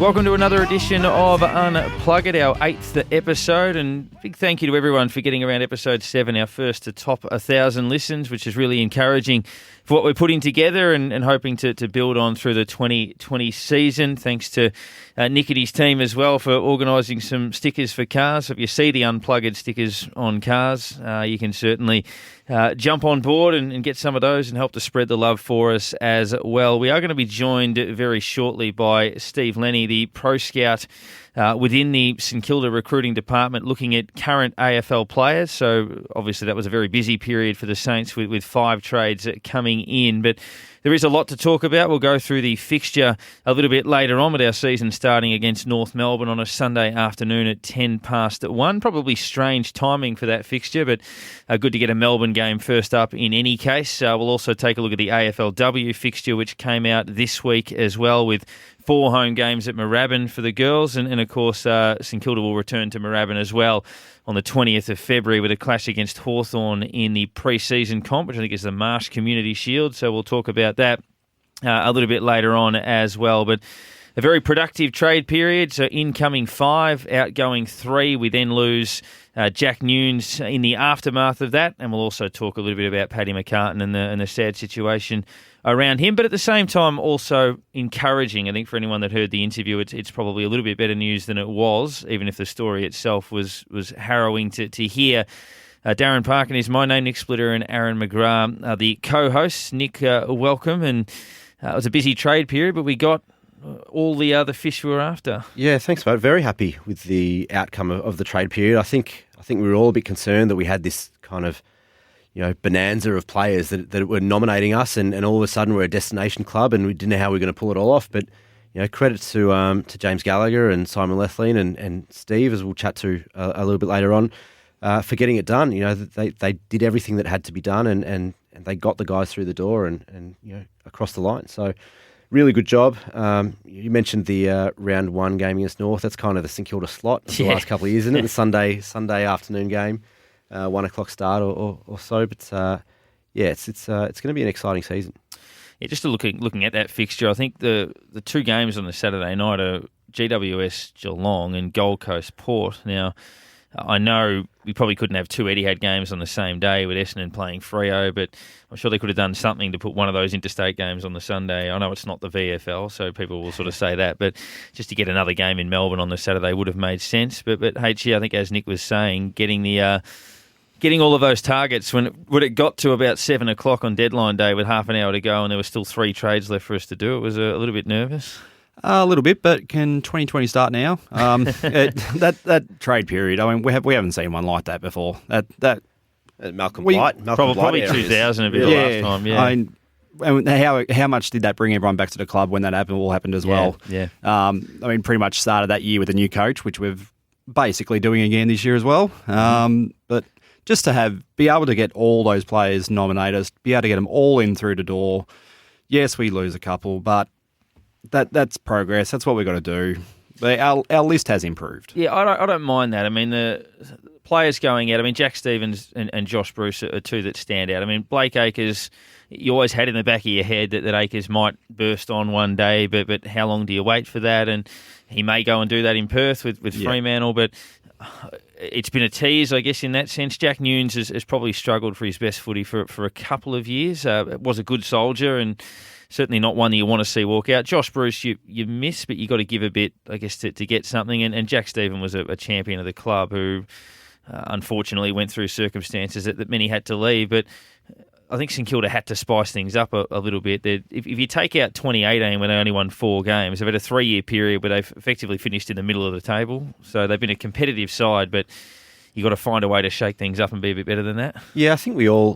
Welcome to another edition of Unpluggered, our 8th episode, and big thank you to everyone for getting around episode 7, our first to top 1,000 listens, which is really encouraging for what we're putting together and hoping to build on through the 2020 season. Thanks to Nick and his team as well for organising some stickers for cars. So if you see the Unplugged stickers on cars, you can certainly jump on board and get some of those and help to spread the love for us as well. We are going to be joined very shortly by Steve Lennie, the Pro Scout within the St Kilda recruiting department, looking at current AFL players. So obviously that was a very busy period for the Saints with 5 trades coming in. But there is a lot to talk about. We'll go through the fixture a little bit later on with our season starting against North Melbourne on a Sunday afternoon at 1:10. Probably strange timing for that fixture, but good to get a Melbourne game first up in any case. We'll also take a look at the AFLW fixture, which came out this week as well, with 4 home games at Moorabbin for the girls. And of course, St Kilda will return to Moorabbin as well on the 20th of February with a clash against Hawthorn in the pre-season comp, which I think is the Marsh Community Shield. So we'll talk about that a little bit later on as well. But a very productive trade period. So incoming 5, outgoing 3. We then lose Jack Nunes in the aftermath of that. And we'll also talk a little bit about Paddy McCartan and the sad situation around him, but at the same time also encouraging. I think for anyone that heard the interview, it's probably a little bit better news than it was, even if the story itself was harrowing to hear. Darren Parkin is my name. Nick Splitter and Aaron McGrath are the co-hosts. Nick, welcome. And it was a busy trade period, but we got all the other fish we were after. Yeah, thanks, mate. Very happy with the outcome of the trade period. I think we were all a bit concerned that we had this kind of bonanza of players that were nominating us, and all of a sudden we're a destination club, and we didn't know how we were going to pull it all off. But credit to James Gallagher and Simon Lethlean and Steve, as we'll chat to a little bit later on, for getting it done. They did everything that had to be done, and they got the guys through the door and across the line. So really good job. You mentioned the round 1 game against North. That's kind of the St Kilda slot of the last couple of years, isn't it? The Sunday afternoon game. 1 o'clock start or so, but it's going to be an exciting season. Yeah, just looking at that fixture, I think the 2 games on the Saturday night are GWS Geelong and Gold Coast Port. Now, I know we probably couldn't have 2 Etihad games on the same day with Essendon playing Freo, but I'm sure they could have done something to put one of those interstate games on the Sunday. I know it's not the VFL, so people will sort of say that, but just to get another game in Melbourne on the Saturday would have made sense. But HG, I think as Nick was saying, getting all of those targets when it got to about 7 o'clock on deadline day with half an hour to go and there were still 3 trades left for us to do, it was a little bit nervous. A little bit, but can 2020 start now? That trade period, I mean, we haven't seen one like that before. Malcolm Blight. Probably 2000 a bit last time, yeah. I mean, and how much did that bring everyone back to the club when that happened as well? Yeah. I mean, pretty much started that year with a new coach, which we're basically doing again this year as well. But just to be able to get all those players nominated, be able to get them all in through the door. Yes, we lose a couple, but that's progress. That's what we've got to do. But our list has improved. Yeah, I don't mind that. I mean, the players going out, I mean, Jack Stevens and Josh Bruce are 2 that stand out. I mean, Blake Acres, you always had in the back of your head that Acres might burst on one day, but how long do you wait for that? And he may go and do that in Perth with Fremantle, but it's been a tease, I guess, in that sense. Jack Nunes has probably struggled for his best footy for a couple of years. Was a good soldier and certainly not one that you want to see walk out. Josh Bruce, you miss, but you got to give a bit, I guess, to get something. And Jack Stephen was a champion of the club who unfortunately went through circumstances that many had to leave. But I think St Kilda had to spice things up a little bit. If you take out 2018 when they only won 4 games, they've had a 3-year period where they've effectively finished in the middle of the table. So they've been a competitive side, but you got to find a way to shake things up and be a bit better than that. Yeah, I think we all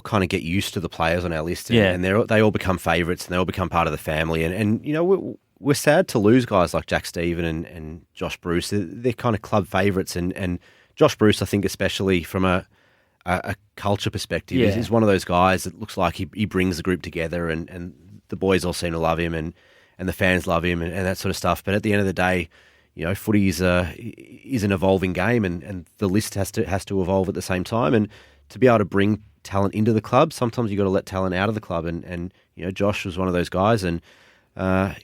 kind of get used to the players on our list, and they all become favourites and they all become part of the family. And we're sad to lose guys like Jack Stephen and Josh Bruce. They're kind of club favourites, and Josh Bruce, I think, especially from a culture perspective, is one of those guys that looks like he brings the group together, and the boys all seem to love him, and the fans love him, and that sort of stuff. But at the end of the day, footy is an evolving game, and the list has to evolve at the same time. And to be able to bring talent into the club, sometimes you've got to let talent out of the club. And Josh was one of those guys, and I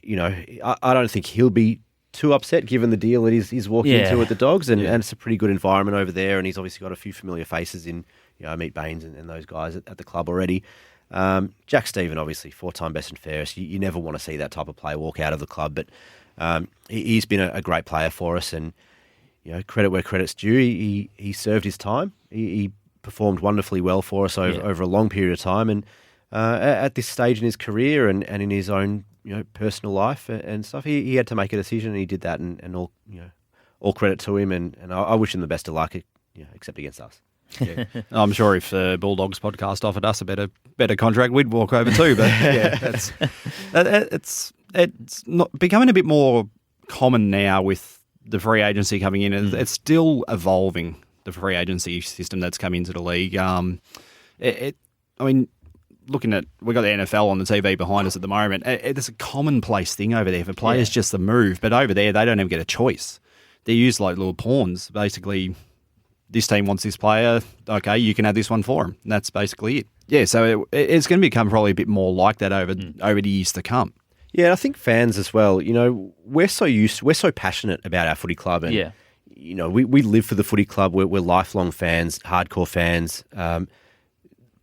don't think he'll be too upset given the deal that he's walking Yeah. into at the Dogs, and it's a pretty good environment over there, and he's obviously got a few familiar faces in, Meet Baines and those guys at the club already. Jack Stephen, obviously, 4-time best and fairest. You never want to see that type of player walk out of the club, but he's been a great player for us, and credit where credit's due. He served his time. He performed wonderfully well for us over a long period of time, and at this stage in his career and in his own personal life and stuff, he had to make a decision, and he did that, and all credit to him, and I wish him the best of luck, except against us. Yeah. I'm sure if the Bulldogs podcast offered us a better contract, we'd walk over too. But it's not becoming a bit more common now with the free agency coming in. It's still evolving, the free agency system that's come into the league. Looking at, we got the NFL on the TV behind us at the moment. It's a commonplace thing over there for players just to move, but over there they don't even get a choice. They're used like little pawns, basically. This team wants this player, okay, you can have this one for him. And that's basically it. Yeah, so it's going to become probably a bit more like that over the years to come. Yeah, I think fans as well, we're so passionate about our footy club, and we live for the footy club. We're lifelong fans, hardcore fans.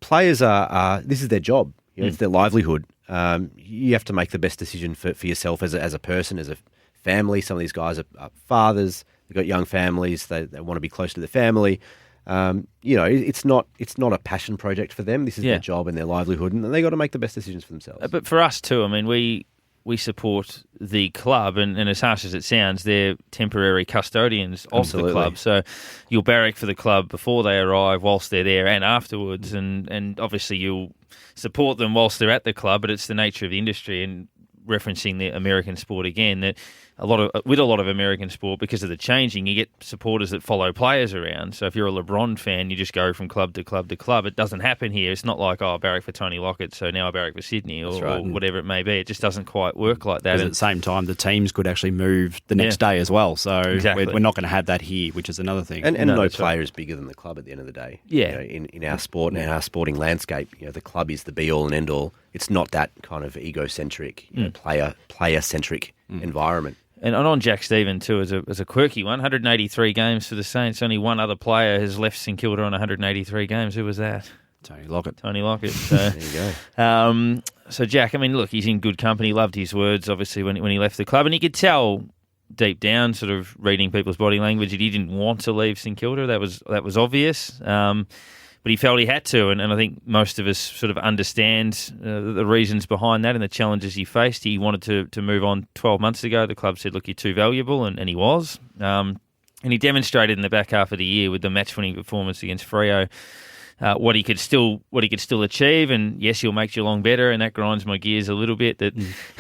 Players are this is their job. It's their livelihood. You have to make the best decision for yourself as a person, as a family. Some of these guys are fathers. They've got young families. They want to be close to their family. It's not a passion project for them. This is their job and their livelihood, and they got to make the best decisions for themselves. But for us too, we support the club, and as harsh as it sounds, they're temporary custodians of the club. So you'll barrack for the club before they arrive, whilst they're there, and afterwards, and obviously you'll support them whilst they're at the club. But it's the nature of the industry, and referencing the American sport again, that with a lot of American sport, because of the changing, you get supporters that follow players around. So if you're a LeBron fan, you just go from club to club to club. It doesn't happen here. It's not like, I barrack for Tony Lockett, so now I barrack for Sydney or whatever it may be. It just doesn't quite work like that. At the same time, the teams could actually move the next day as well. So we're not going to have that here, which is another thing. And no player is bigger than the club at the end of the day. Yeah. In our sport and our sporting landscape, the club is the be-all and end-all. It's not that kind of egocentric, player-centric environment. And on Jack Stephen too, as a quirky one, 183 games for the Saints. Only one other player has left St Kilda on 183 games. Who was that? Tony Lockett. So, there you go. So Jack, look, he's in good company. Loved his words, obviously, when he left the club. And you could tell deep down, sort of reading people's body language, that he didn't want to leave St Kilda. That was obvious. But he felt he had to, and I think most of us sort of understand the reasons behind that and the challenges he faced. He wanted to move on 12 months ago. The club said, look, you're too valuable, and he was. And he demonstrated in the back half of the year with the match-winning performance against Freo what he could still achieve. And yes, he'll make Geelong better, and that grinds my gears a little bit, that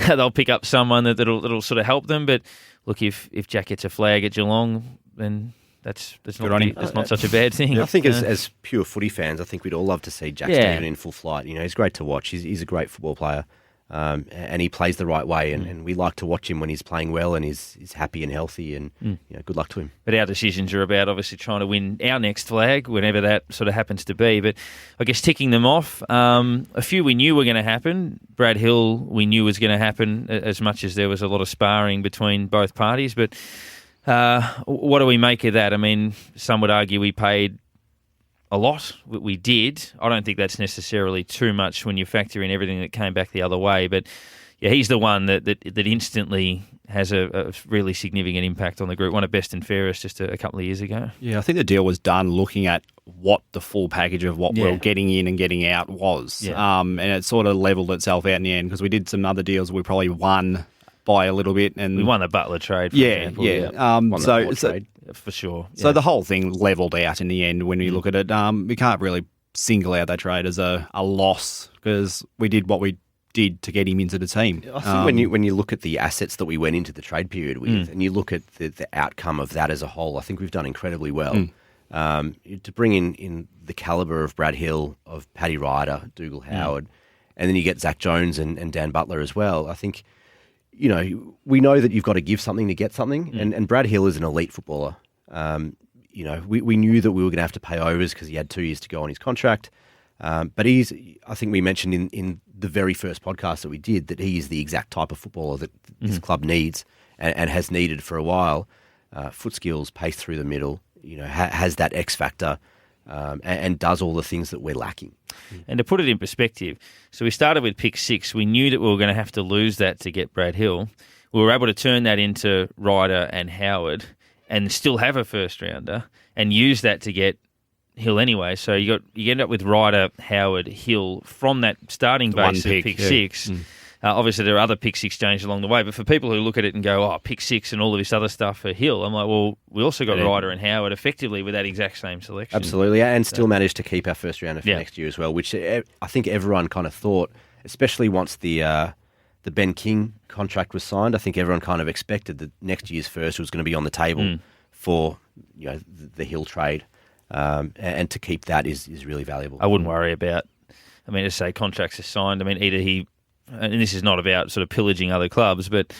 they'll pick up someone that'll sort of help them. But look, if Jack gets a flag at Geelong, then that's not such a bad thing. Yeah, I think as pure footy fans, I think we'd all love to see Jack Stephen in full flight. He's great to watch. He's a great football player, and he plays the right way. And we like to watch him when he's playing well and he's happy and healthy. And good luck to him. But our decisions are about obviously trying to win our next flag, whenever that sort of happens to be. But I guess ticking them off, a few we knew were going to happen. Brad Hill we knew was going to happen, as much as there was a lot of sparring between both parties. But what do we make of that? Some would argue we paid a lot. We did. I don't think that's necessarily too much when you factor in everything that came back the other way. But yeah, he's the one that instantly has a really significant impact on the group. One of best and fairest just a couple of years ago. Yeah, I think the deal was done looking at what the full package of what we're getting in and getting out was. Yeah. And it sort of levelled itself out in the end, because we did some other deals we probably won by a little bit, and we won the Butler trade. For example. Trade. For sure. So the whole thing levelled out in the end when you look at it. We can't really single out that trade as a loss, because we did what we did to get him into the team. I think when you look at the assets that we went into the trade period with, and you look at the outcome of that as a whole, I think we've done incredibly well. To bring in the calibre of Brad Hill, of Paddy Ryder, Dougal Howard, and then you get Zach Jones and Dan Butler as well. I think, we know that you've got to give something to get something, and Brad Hill is an elite footballer. We knew that we were going to have to pay overs because he had 2 years to go on his contract. But I think we mentioned in the very first podcast that we did that he is the exact type of footballer that this club needs and has needed for a while. Foot skills, pace through the middle, has that X factor and does all the things that we're lacking. And to put it in perspective, so we started with pick 6. We knew that we were going to have to lose that to get Brad Hill. We were able to turn that into Ryder and Howard and still have a first rounder and use that to get Hill anyway. So you end up with Ryder, Howard, Hill from that starting base of pick 6. Obviously, there are other pick 6 changes along the way, but for people who look at it and go, oh, pick 6 and all of this other stuff for Hill, I'm like, well, we also got Ryder and Howard effectively with that exact same selection. Absolutely, and still managed to keep our first rounder for next year as well, which I think everyone kind of thought, especially once the Ben King contract was signed, I think everyone kind of expected that next year's first was going to be on the table for the Hill trade, and to keep that is really valuable. I wouldn't worry about, to say contracts are signed, either he, and this is not about sort of pillaging other clubs, but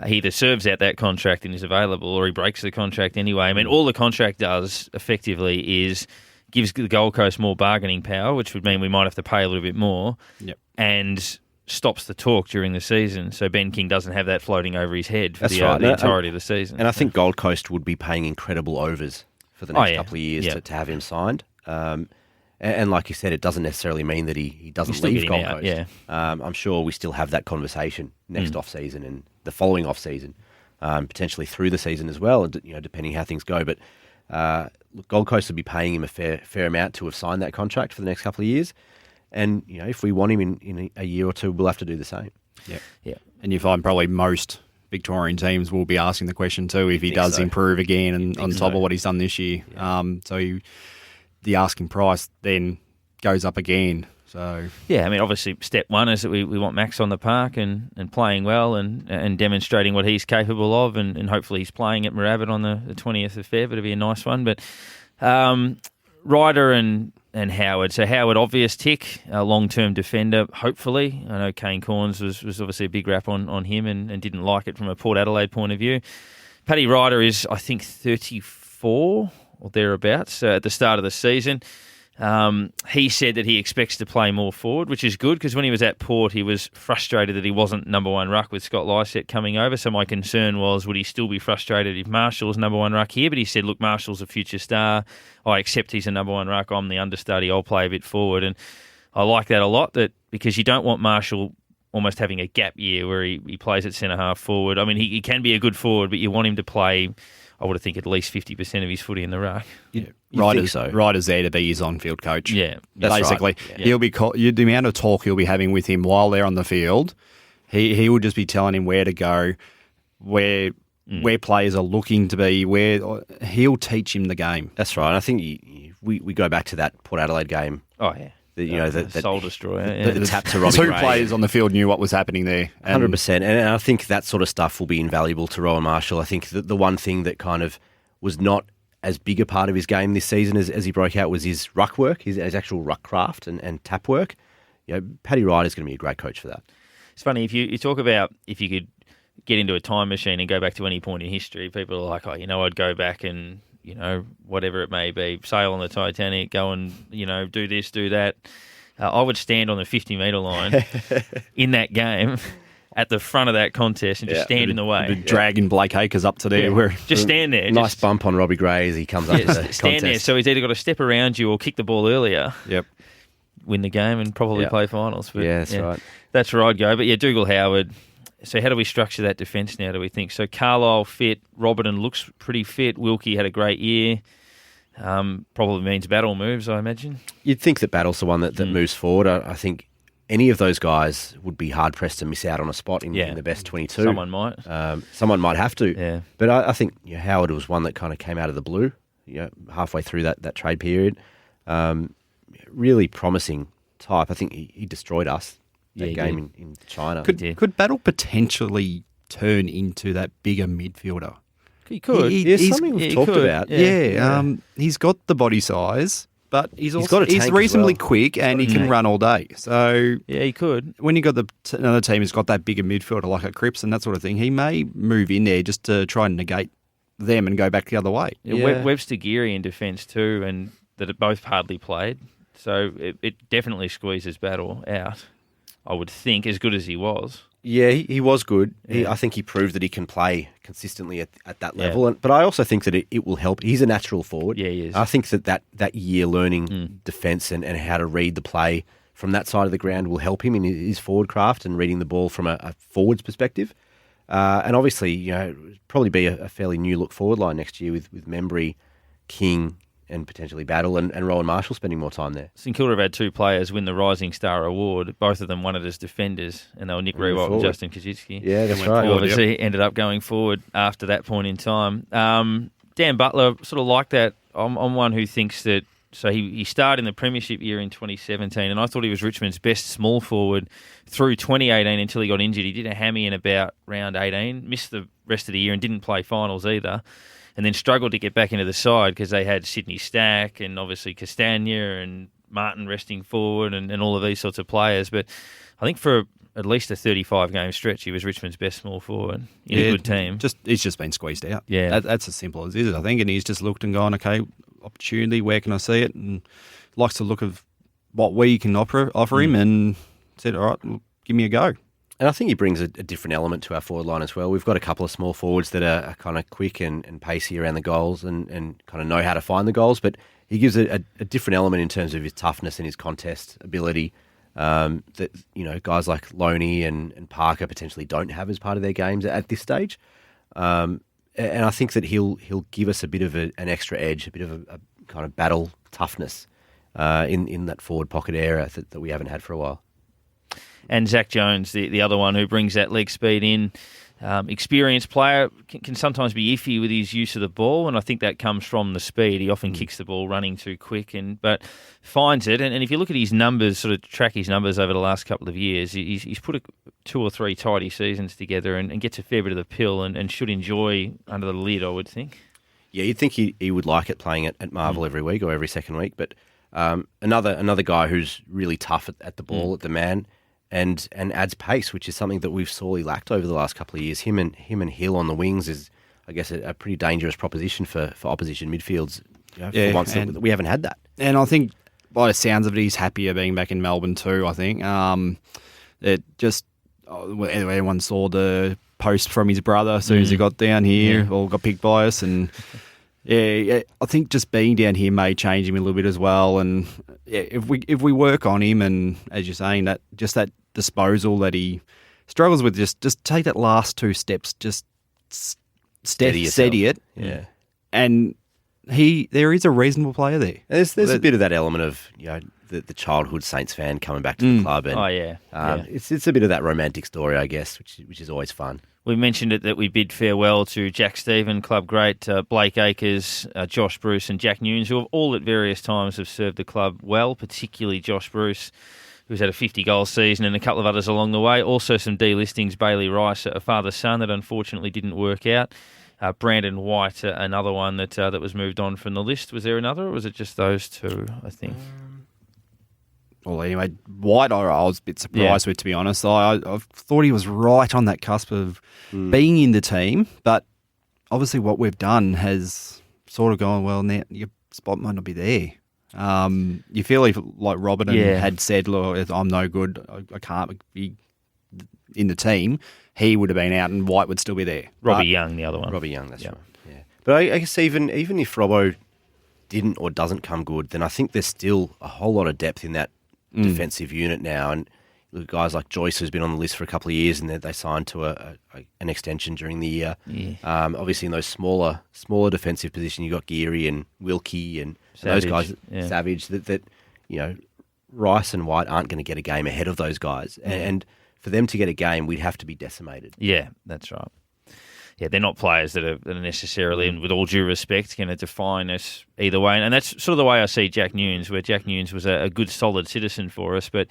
he either serves out that contract and is available or he breaks the contract anyway. All the contract does effectively is gives the Gold Coast more bargaining power, which would mean we might have to pay a little bit more, and stops the talk during the season. So Ben King doesn't have that floating over his head for the entirety of the season. And I think Gold Coast would be paying incredible overs for the next couple of years to have him signed. And like you said, it doesn't necessarily mean that he doesn't leave Gold Coast. I'm sure we still have that conversation next off-season and the following off-season, potentially through the season as well, depending how things go. But look, Gold Coast would be paying him a fair amount to have signed that contract for the next couple of years. And if we want him in a year or two, we'll have to do the same. Yeah. And you find probably most Victorian teams will be asking the question too if he does improve again and on top of what he's done this year. The asking price then goes up again. So obviously step one is that we want Max on the park and playing well and demonstrating what he's capable of, and hopefully he's playing at Moorabbin on the 20th of Feb. It'll be a nice one. But Ryder and Howard. So Howard, obvious tick, a long-term defender, hopefully. I know Kane Corns was obviously a big rap on him and didn't like it from a Port Adelaide point of view. Paddy Ryder is, I think, 34 or thereabouts at the start of the season. He said that he expects to play more forward, which is good because when he was at Port, he was frustrated that he wasn't number one ruck with Scott Lycett coming over. So my concern was, would he still be frustrated if Marshall's number one ruck here? But he said, look, Marshall's a future star. I accept he's a number one ruck. I'm the understudy. I'll play a bit forward. And I like that a lot, because you don't want Marshall almost having a gap year where he plays at centre-half forward. He can be a good forward, but you want him to play, I would think, at least 50% of his footy in the ruck. Ryder's there to be his on-field coach. Yeah, basically, right. He'll be the amount of talk he'll be having with him while they're on the field. He will just be telling him where to go, where players are looking to be. Where he'll teach him the game. That's right. And I think we go back to that Port Adelaide game. Oh yeah. The soul destroyer. The tap to Robbie Two Gray. players on the field knew what was happening there. 100%. And I think that sort of stuff will be invaluable to Rowan Marshall. I think the one thing that kind of was not as big a part of his game this season as he broke out was his ruck work, his actual ruck craft and tap work. Paddy Ryder's going to be a great coach for that. It's funny, if you talk about if you could get into a time machine and go back to any point in history, people are like, I'd go back and, whatever it may be, sail on the Titanic, go and, do this, do that. I would stand on the 50-metre line in that game at the front of that contest and just stand in the way. Dragging Blake Acres up to there. Where just stand there. Nice bump on Robbie Gray as he comes up to the stand contest. there. So he's either got to step around you or kick the ball earlier. Yep. Win the game and probably play finals. But, that's right. That's where I'd go. But Dougal Howard. So how do we structure that defence now, do we think? So Carlisle fit, Robertson looks pretty fit, Wilkie had a great year. Probably means Battle moves, I imagine. You'd think that Battle's the one that moves forward. I think any of those guys would be hard-pressed to miss out on a spot in the best 22. Someone might. Someone might have to. Yeah. But I think Howard was one that kind of came out of the blue halfway through that trade period. Really promising type. I think he destroyed us. That game in China. Could Battle potentially turn into that bigger midfielder? He could. He's something we've talked about. He's got the body size, but he's tank reasonably quick and he can run all day. So he could. When you got another team who's got that bigger midfielder like a Cripps and that sort of thing, he may move in there just to try and negate them and go back the other way. Webster Geary in defence too, and that have both hardly played. So it definitely squeezes Battle out, I would think, as good as he was. Yeah, he was good. Yeah. I think he proved that he can play consistently at that level. But I also think that it will help. He's a natural forward. Yeah, he is. I think that year learning defence and how to read the play from that side of the ground will help him in his forward craft and reading the ball from a forward's perspective. And obviously, probably be a fairly new look forward line next year with Membry, King, and potentially Battle and Rowan Marshall spending more time there. St Kilda have had 2 players win the Rising Star Award. Both of them won it as defenders, and they were Nick Rewalt and Justin Kaczynski. Yeah, that's right. Who obviously ended up going forward after that point in time. Dan Butler, sort of like that. I'm one who thinks that. So he started in the premiership year in 2017, and I thought he was Richmond's best small forward through 2018 until he got injured. He did a hammy in about round 18, missed the rest of the year and didn't play finals either, and then struggled to get back into the side because they had Sydney Stack and obviously Castagna and Martin resting forward and all of these sorts of players. But I think for at least a 35-game stretch, he was Richmond's best small forward in a good team. He's just been squeezed out. Yeah. That's as simple as it is, I think. And he's just looked and gone, okay, opportunity, where can I see it? And likes to look of what we can offer him and said, all right, well, give me a go. And I think he brings a different element to our forward line as well. We've got a couple of small forwards that are kind of quick and pacey around the goals and kind of know how to find the goals, but he gives a different element in terms of his toughness and his contest ability that guys like Loney and Parker potentially don't have as part of their games at this stage. And I think that he'll give us a bit of an extra edge, a bit of a kind of battle toughness in that forward pocket area that we haven't had for a while. And Zach Jones, the other one who brings that leg speed in. Experienced player, can sometimes be iffy with his use of the ball, and I think that comes from the speed. He often kicks the ball running too quick, but finds it. And if you look at his numbers, sort of track his numbers over the last couple of years, he's put 2 or 3 tidy seasons together and gets a fair bit of the pill and should enjoy under the lid, I would think. Yeah, you'd think he would like it playing at Marvel every week or every second week, but another guy who's really tough at the ball, at the man, and adds pace, which is something that we've sorely lacked over the last couple of years. Him and Hill on the wings is, I guess, a pretty dangerous proposition for opposition midfields. For once that we haven't had that. And I think by the sounds of it, he's happier being back in Melbourne too. I think everyone saw the post from his brother as soon as he got down here, all got picked by us, and I think just being down here may change him a little bit as well. And if we work on him, and as you're saying, that disposal that he struggles with, just take that last 2 steps, just steady it. Yeah. And there is a reasonable player there. There's a bit of that element of the childhood Saints fan coming back to the club, and it's a bit of that romantic story, I guess, which is always fun. We mentioned it that we bid farewell to Jack Stephen, club great, Blake Acres, Josh Bruce and Jack Nunes, who have all at various times have served the club well, particularly Josh Bruce, who's had a 50-goal season, and a couple of others along the way. Also some delistings, Bailey Rice, a father-son that unfortunately didn't work out. Brandon White, another one that was moved on from the list. Was there another, or was it just those 2, I think? Well, anyway, White, I was a bit surprised with, to be honest. I thought he was right on that cusp of being in the team, but obviously what we've done has sort of gone, well, now your spot might not be there. You feel like Robin had said, look, I'm no good, I can't be in the team. He would have been out and White would still be there. Robbie Young, the other one. Robbie Young, that's right. Yeah. But I guess even if Robbo didn't or doesn't come good, then I think there's still a whole lot of depth in that defensive unit now. And look, guys like Joyce, who's been on the list for a couple of years, and they signed to an extension during the year. Yeah. Obviously, in those smaller defensive positions, you got Geary and Wilkie and those guys, Savage. That Rice and White aren't going to get a game ahead of those guys, and for them to get a game, we'd have to be decimated. Yeah, that's right. Yeah, they're not players that are necessarily, and with all due respect, going to define us either way. And that's sort of the way I see Jack Nunes, where Jack Nunes was a good, solid citizen for us, but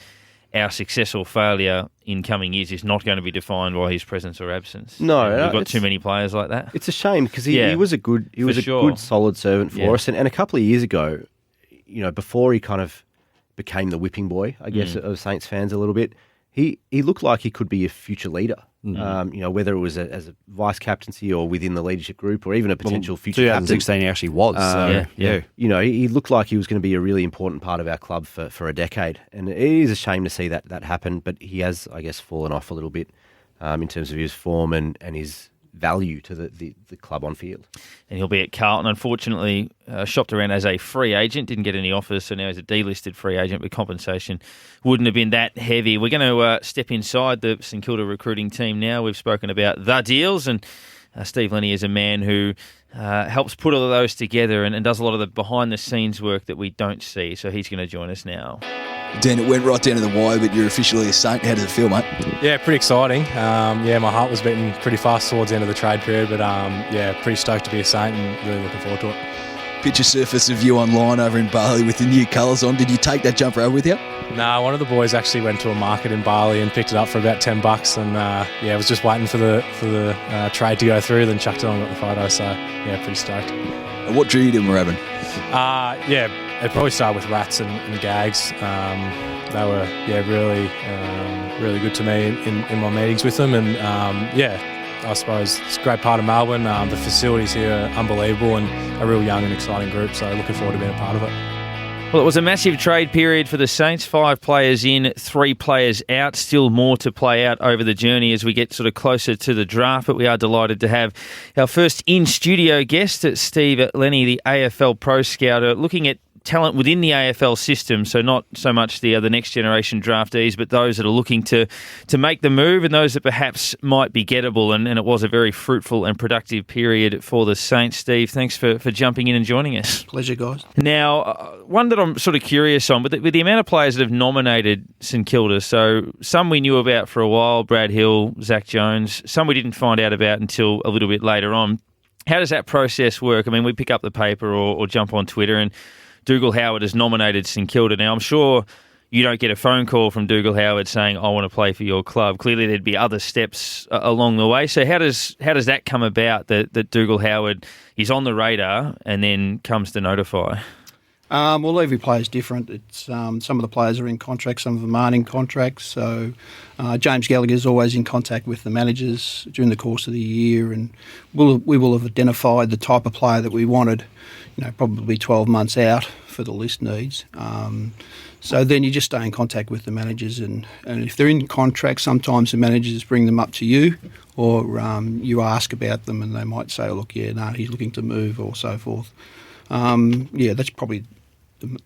our success or failure in coming years is not going to be defined by his presence or absence. No, we've got too many players like that. It's a shame because he was a good, good, solid servant for us. And a couple of years ago, before he kind of became the whipping boy, I guess, of Saints fans a little bit, he looked like he could be a future leader. whether it was as a vice captaincy or within the leadership group or even a potential future 2016 he actually was. He looked like he was going to be a really important part of our club for a decade. And it is a shame to see that happen, but he has, I guess, fallen off a little bit in terms of his form and his value to the club on field. And he'll be at Carlton. Unfortunately, shopped around as a free agent, didn't get any offers, so now he's a delisted free agent, but compensation wouldn't have been that heavy. We're going to step inside the St Kilda recruiting team now. We've spoken about the deals, and Steve Lennie is a man who helps put all of those together and does a lot of the behind-the-scenes work that we don't see, so he's going to join us now. Dan, it went right down to the wire, but you're officially a Saint. How does it feel, mate? Yeah, pretty exciting. My heart was beating pretty fast towards the end of the trade period, but pretty stoked to be a Saint and really looking forward to it. Picture surface of you online over in Bali with the new colours on. Did you take that jumper over with you? Nah, one of the boys actually went to a market in Bali and picked it up for about $10, and was just waiting for the trade to go through, then chucked it on and got the photo. So pretty stoked. And what drew you to Moorabbin? It probably started with rats and gags. They were really good to me in my meetings with them, and I suppose it's a great part of Melbourne. The facilities here are unbelievable and a real young and exciting group, so looking forward to being a part of it. Well, it was a massive trade period for the Saints. 5 players in, 3 players out. Still more to play out over the journey as we get sort of closer to the draft. But we are delighted to have our first in-studio guest, Steve Lennie, the AFL Pro Scouter, looking at talent within the AFL system, so not so much the next generation draftees, but those that are looking to make the move and those that perhaps might be gettable. And it was a very fruitful and productive period for the Saints. Steve, thanks for jumping in and joining us. Pleasure, guys. Now, one that I'm sort of curious on, with the amount of players that have nominated St Kilda, so some we knew about for a while, Brad Hill, Zach Jones, some we didn't find out about until a little bit later on. How does that process work? I mean, we pick up the paper or jump on Twitter and Dougal Howard has nominated St Kilda. Now, I'm sure you don't get a phone call from Dougal Howard saying, I want to play for your club. Clearly, there'd be other steps along the way. So how does that come about that Dougal Howard is on the radar and then comes to notify? Well, every player is different. It's some of the players are in contracts, some of them aren't in contracts. So James Gallagher is always in contact with the managers during the course of the year, and we will have identified the type of player that we wanted, probably 12 months out for the list needs. So then you just stay in contact with the managers, and if they're in contract, sometimes the managers bring them up to you, or you ask about them, and they might say, he's looking to move, or so forth. That's probably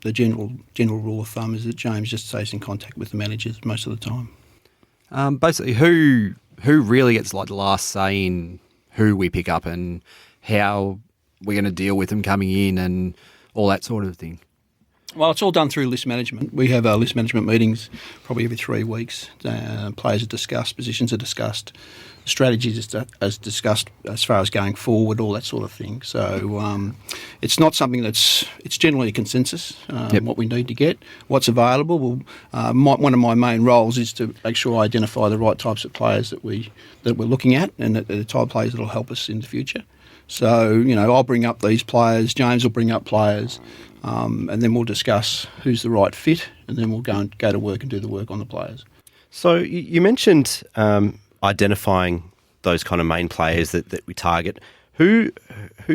the general rule of thumb, is that James just stays in contact with the managers most of the time. Basically, who really gets like the last say in who we pick up and how we're going to deal with them coming in and all that sort of thing? Well, it's all done through list management. We have our list management meetings probably every 3 weeks. Players are discussed, positions are discussed, strategies as discussed as far as going forward, all that sort of thing. So it's not something it's generally a consensus, what we need to get, what's available. One of my main roles is to make sure I identify the right types of players that we're looking at, and the type of players that will help us in the future. So, I'll bring up these players, James will bring up players, and then we'll discuss who's the right fit, and then we'll go to work and do the work on the players. So you mentioned identifying those kind of main players that we target. Who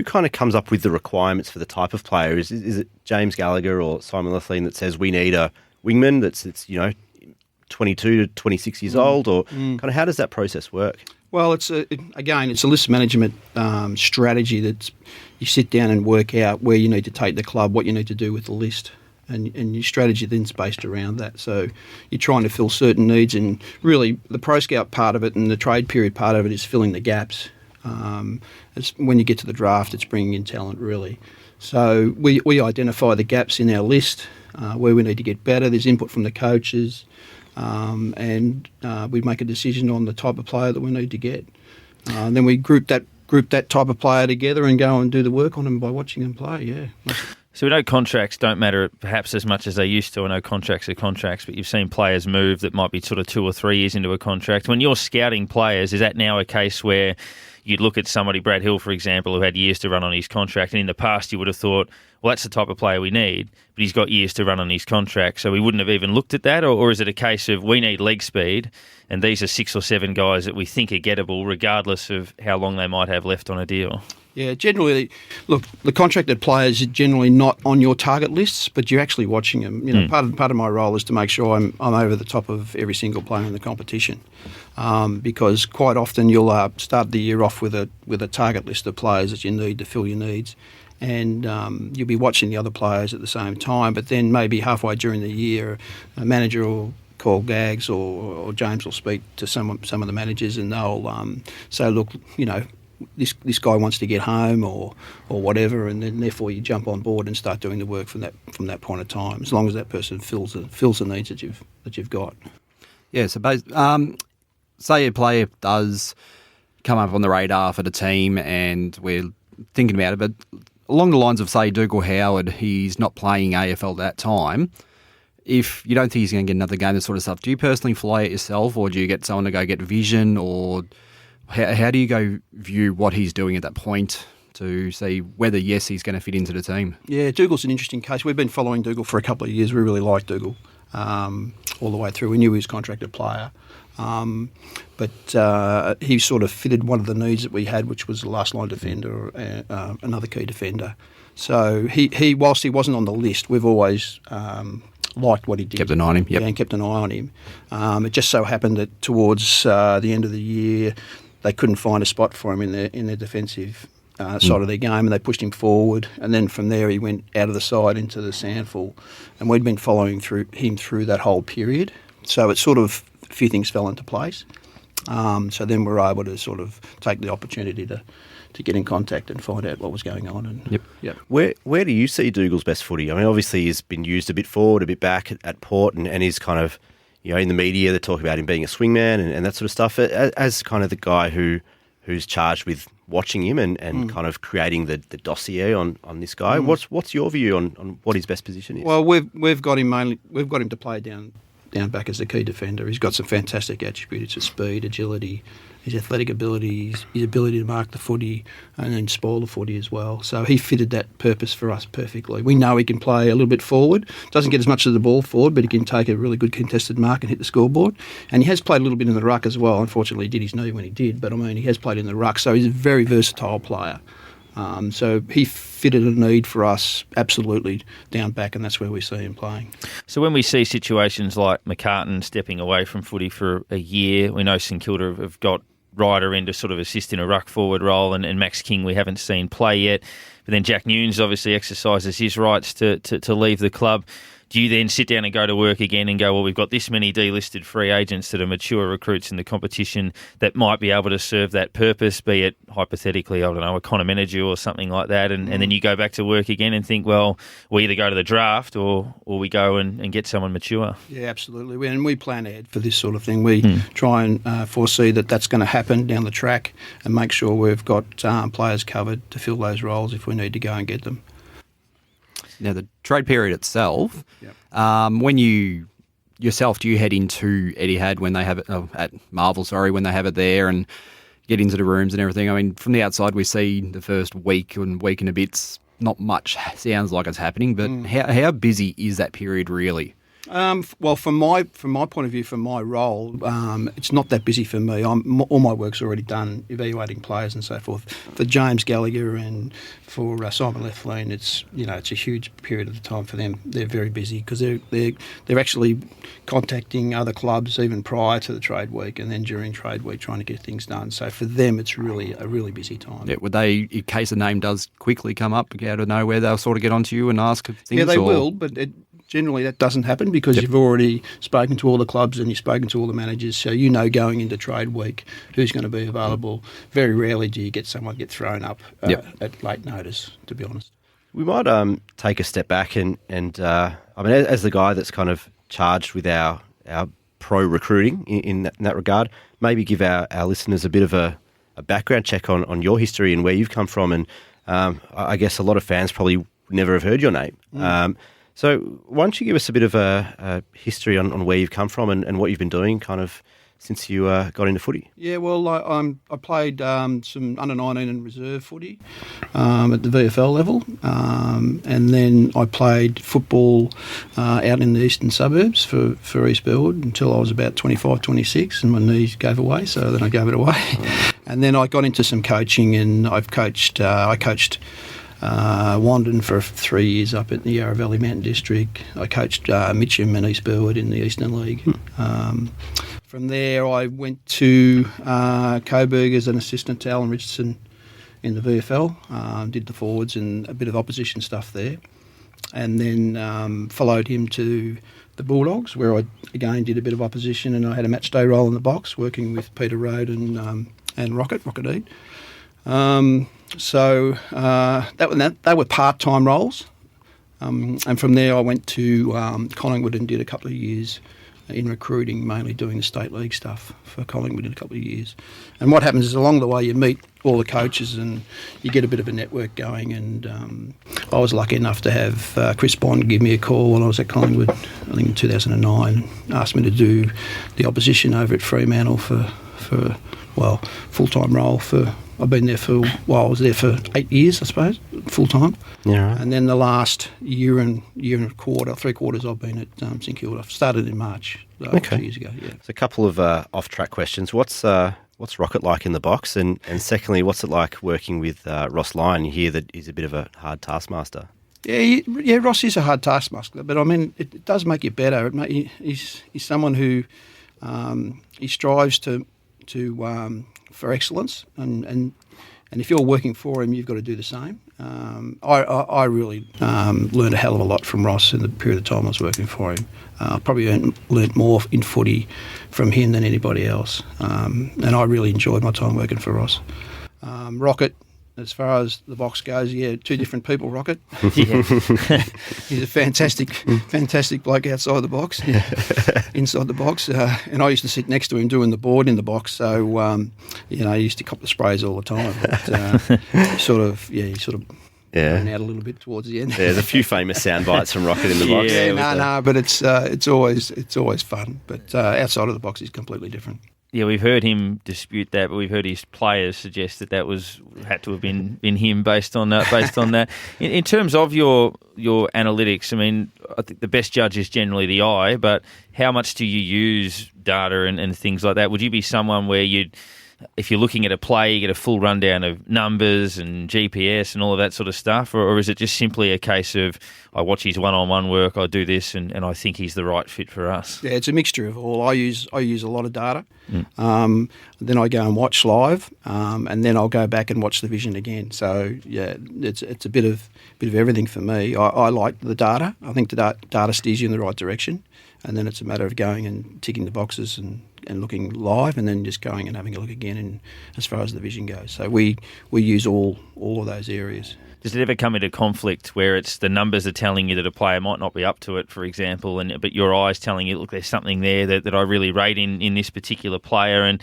kind of comes up with the requirements for the type of player? Is it James Gallagher or Simon Lethlean that says we need a wingman that's 22 to 26 years old, or kind of how does that process work? Well, it's a list management strategy that you sit down and work out where you need to take the club, what you need to do with the list, and your strategy then's based around that. So you're trying to fill certain needs, and really the Pro Scout part of it and the trade period part of it is filling the gaps. When you get to the draft, it's bringing in talent, really. So we identify the gaps in our list, where we need to get better. There's input from the coaches. And we make a decision on the type of player that we need to get. And then we group that type of player together and go and do the work on them by watching them play, yeah. So we know contracts don't matter perhaps as much as they used to. I know contracts are contracts, but you've seen players move that might be sort of 2 or 3 years into a contract. When you're scouting players, is that now a case where you'd look at somebody, Brad Hill, for example, who had years to run on his contract, and in the past you would have thought, well, that's the type of player we need, but he's got years to run on his contract, so we wouldn't have even looked at that? Or is it a case of we need leg speed, and these are 6 or 7 guys that we think are gettable regardless of how long they might have left on a deal? Yeah, generally, look, the contracted players are generally not on your target lists, but you're actually watching them. You know, part of my role is to make sure I'm over the top of every single player in the competition, because quite often you'll start the year off with a target list of players that you need to fill your needs, and you'll be watching the other players at the same time. But then maybe halfway during the year, a manager will call Gags or James will speak to some of the managers, and they'll say, look, you know, this guy wants to get home or whatever, and then therefore you jump on board and start doing the work from that point of time, as long as that person fills the needs that you've got. Yeah, so say a player does come up on the radar for the team and we're thinking about it, but along the lines of, say, Dougal Howard, he's not playing AFL at that time. If you don't think he's going to get another game, that sort of stuff, do you personally fly it yourself, or do you get someone to go get vision, or how do you go view what he's doing at that point to see whether, yes, he's going to fit into the team? Yeah, Dougal's an interesting case. We've been following Dougal for a couple of years. We really like Dougal all the way through. We knew he was a contracted player. But he sort of fitted one of the needs that we had, which was a last line defender, another key defender. So he whilst he wasn't on the list, we've always liked what he did. Kept an eye on him, yep. Yeah, and kept an eye on him. It just so happened that towards the end of the year, they couldn't find a spot for him in their defensive side of their game, and they pushed him forward. And then from there, he went out of the side into the sandful, and we'd been following him through that whole period. So it sort of, a few things fell into place. So then we were able to sort of take the opportunity to get in contact and find out what was going on. And Yep. Where do you see Dougal's best footy? I mean, obviously he's been used a bit forward, a bit back at Port, and he's kind of, you know, in the media they talk about him being a swingman and that sort of stuff. As kind of the guy who's charged with watching him and kind of creating the dossier on this guy, what's your view on what his best position is? Well, we've got him to play down back as a key defender. He's got some fantastic attributes of speed, agility, his athletic abilities, his ability to mark the footy and then spoil the footy as well. So he fitted that purpose for us perfectly. We know he can play a little bit forward. Doesn't get as much of the ball forward, but he can take a really good contested mark and hit the scoreboard. And he has played a little bit in the ruck as well. Unfortunately, he did his knee when he did, but I mean, he has played in the ruck. So he's a very versatile player. So he fitted a need for us absolutely down back, and that's where we see him playing. So when we see situations like McCartan stepping away from footy for a year, we know St Kilda have got Ryder in to sort of assist in a ruck forward role, and Max King we haven't seen play yet. But then Jack Nunes obviously exercises his rights to leave the club. Do you then sit down and go to work again and go, well, we've got this many delisted free agents that are mature recruits in the competition that might be able to serve that purpose, be it hypothetically, I don't know, a Connor Menadue or something like that, and then you go back to work again and think, well, we either go to the draft or we go and get someone mature. Yeah, absolutely. And we plan ahead for this sort of thing. We try and foresee that that's going to happen down the track and make sure we've got players covered to fill those roles if we need to go and get them. Now, the trade period itself, when you yourself, do you head into Etihad when they have it, at Marvel, when they have it there and get into the rooms and everything? I mean, from the outside, we see the first week and a bit's not much sounds like it's happening, but how busy is that period really? Well, from my point of view, from my role, it's not that busy for me. All my work's already done, evaluating players and so forth. For James Gallagher and for Simon Lethlean, it's a huge period of the time for them. They're very busy because they're actually contacting other clubs even prior to the trade week and then during trade week trying to get things done. So for them, it's really a really busy time. Yeah, would they, in case a name does quickly come up out of nowhere, they'll sort of get onto you and ask things? Yeah, they will, but generally that doesn't happen because you've already spoken to all the clubs and you've spoken to all the managers, so you know going into trade week who's going to be available. Very rarely do you get someone get thrown up at late notice, to be honest. We might take a step back and I mean, as the guy that's kind of charged with our pro recruiting in that regard, maybe give our listeners a bit of a background check on your history and where you've come from. And I guess a lot of fans probably never have heard your name. So why don't you give us a bit of a history on where you've come from and what you've been doing kind of since you got into footy? Yeah, well, I played some under-19 and reserve footy at the VFL level, and then I played football out in the eastern suburbs for East Burwood until I was about 25, 26, and my knees gave away, so then I gave it away. And then I got into some coaching, and I coached Wandon for 3 years up at the Yarra Valley Mountain District. I coached Mitcham and East Burwood in the Eastern League. From there, I went to Coburg as an assistant to Alan Richardson in the VFL, did the forwards and a bit of opposition stuff there, and then followed him to the Bulldogs, where I again did a bit of opposition, and I had a match day role in the box, working with Peter Road and Rocket Eade. So they were part-time roles, and from there I went to Collingwood and did a couple of years in recruiting, mainly doing the state league stuff for Collingwood in a couple of years. And what happens is along the way you meet all the coaches and you get a bit of a network going, and I was lucky enough to have Chris Bond give me a call when I was at Collingwood, I think in 2009, and asked me to do the opposition over at Fremantle for full-time role for... I've been there I was there for 8 years, I suppose, full-time. Yeah, right. And then the last year and a quarter, 3 quarters, I've been at St Kilda. I started in March, 2 years ago, yeah. So a couple of off-track questions. What's Rocket like in the box? And secondly, what's it like working with Ross Lyon? You hear that he's a bit of a hard taskmaster. Yeah, Ross is a hard taskmaster, but I mean, it does make you better. He's someone who he strives for excellence, and if you're working for him, you've got to do the same. I really learned a hell of a lot from Ross in the period of time I was working for him. I probably learnt more in footy from him than anybody else, and I really enjoyed my time working for Ross. Rocket, as far as the box goes, yeah, 2 different people, Rocket. He's a fantastic bloke outside the box, inside the box. And I used to sit next to him doing the board in the box, so, he used to cop the sprays all the time. But he sort of ran out a little bit towards the end. There's a few famous sound bites from Rocket in the box. Yeah, but it's always fun. But outside of the box, he's completely different. Yeah, we've heard him dispute that, but we've heard his players suggest that had to have been him based on that. In terms of your analytics, I mean, I think the best judge is generally the eye, but how much do you use data and things like that? Would you be someone where if you're looking at a play, you get a full rundown of numbers and GPS and all of that sort of stuff, or is it just simply a case of I watch his one-on-one work, I do this, and I think he's the right fit for us? Yeah, it's a mixture of all. I use a lot of data. Then I go and watch live, and then I'll go back and watch the vision again. So yeah, it's a bit of everything for me. I like the data. I think the data steers you in the right direction, and then it's a matter of going and ticking the boxes and looking live, and then just going and having a look again. And as far as the vision goes, so we use all of those areas. Does it ever come into conflict where it's the numbers are telling you that a player might not be up to it, for example, but your eyes telling you, look, there's something there that I really rate in this particular player,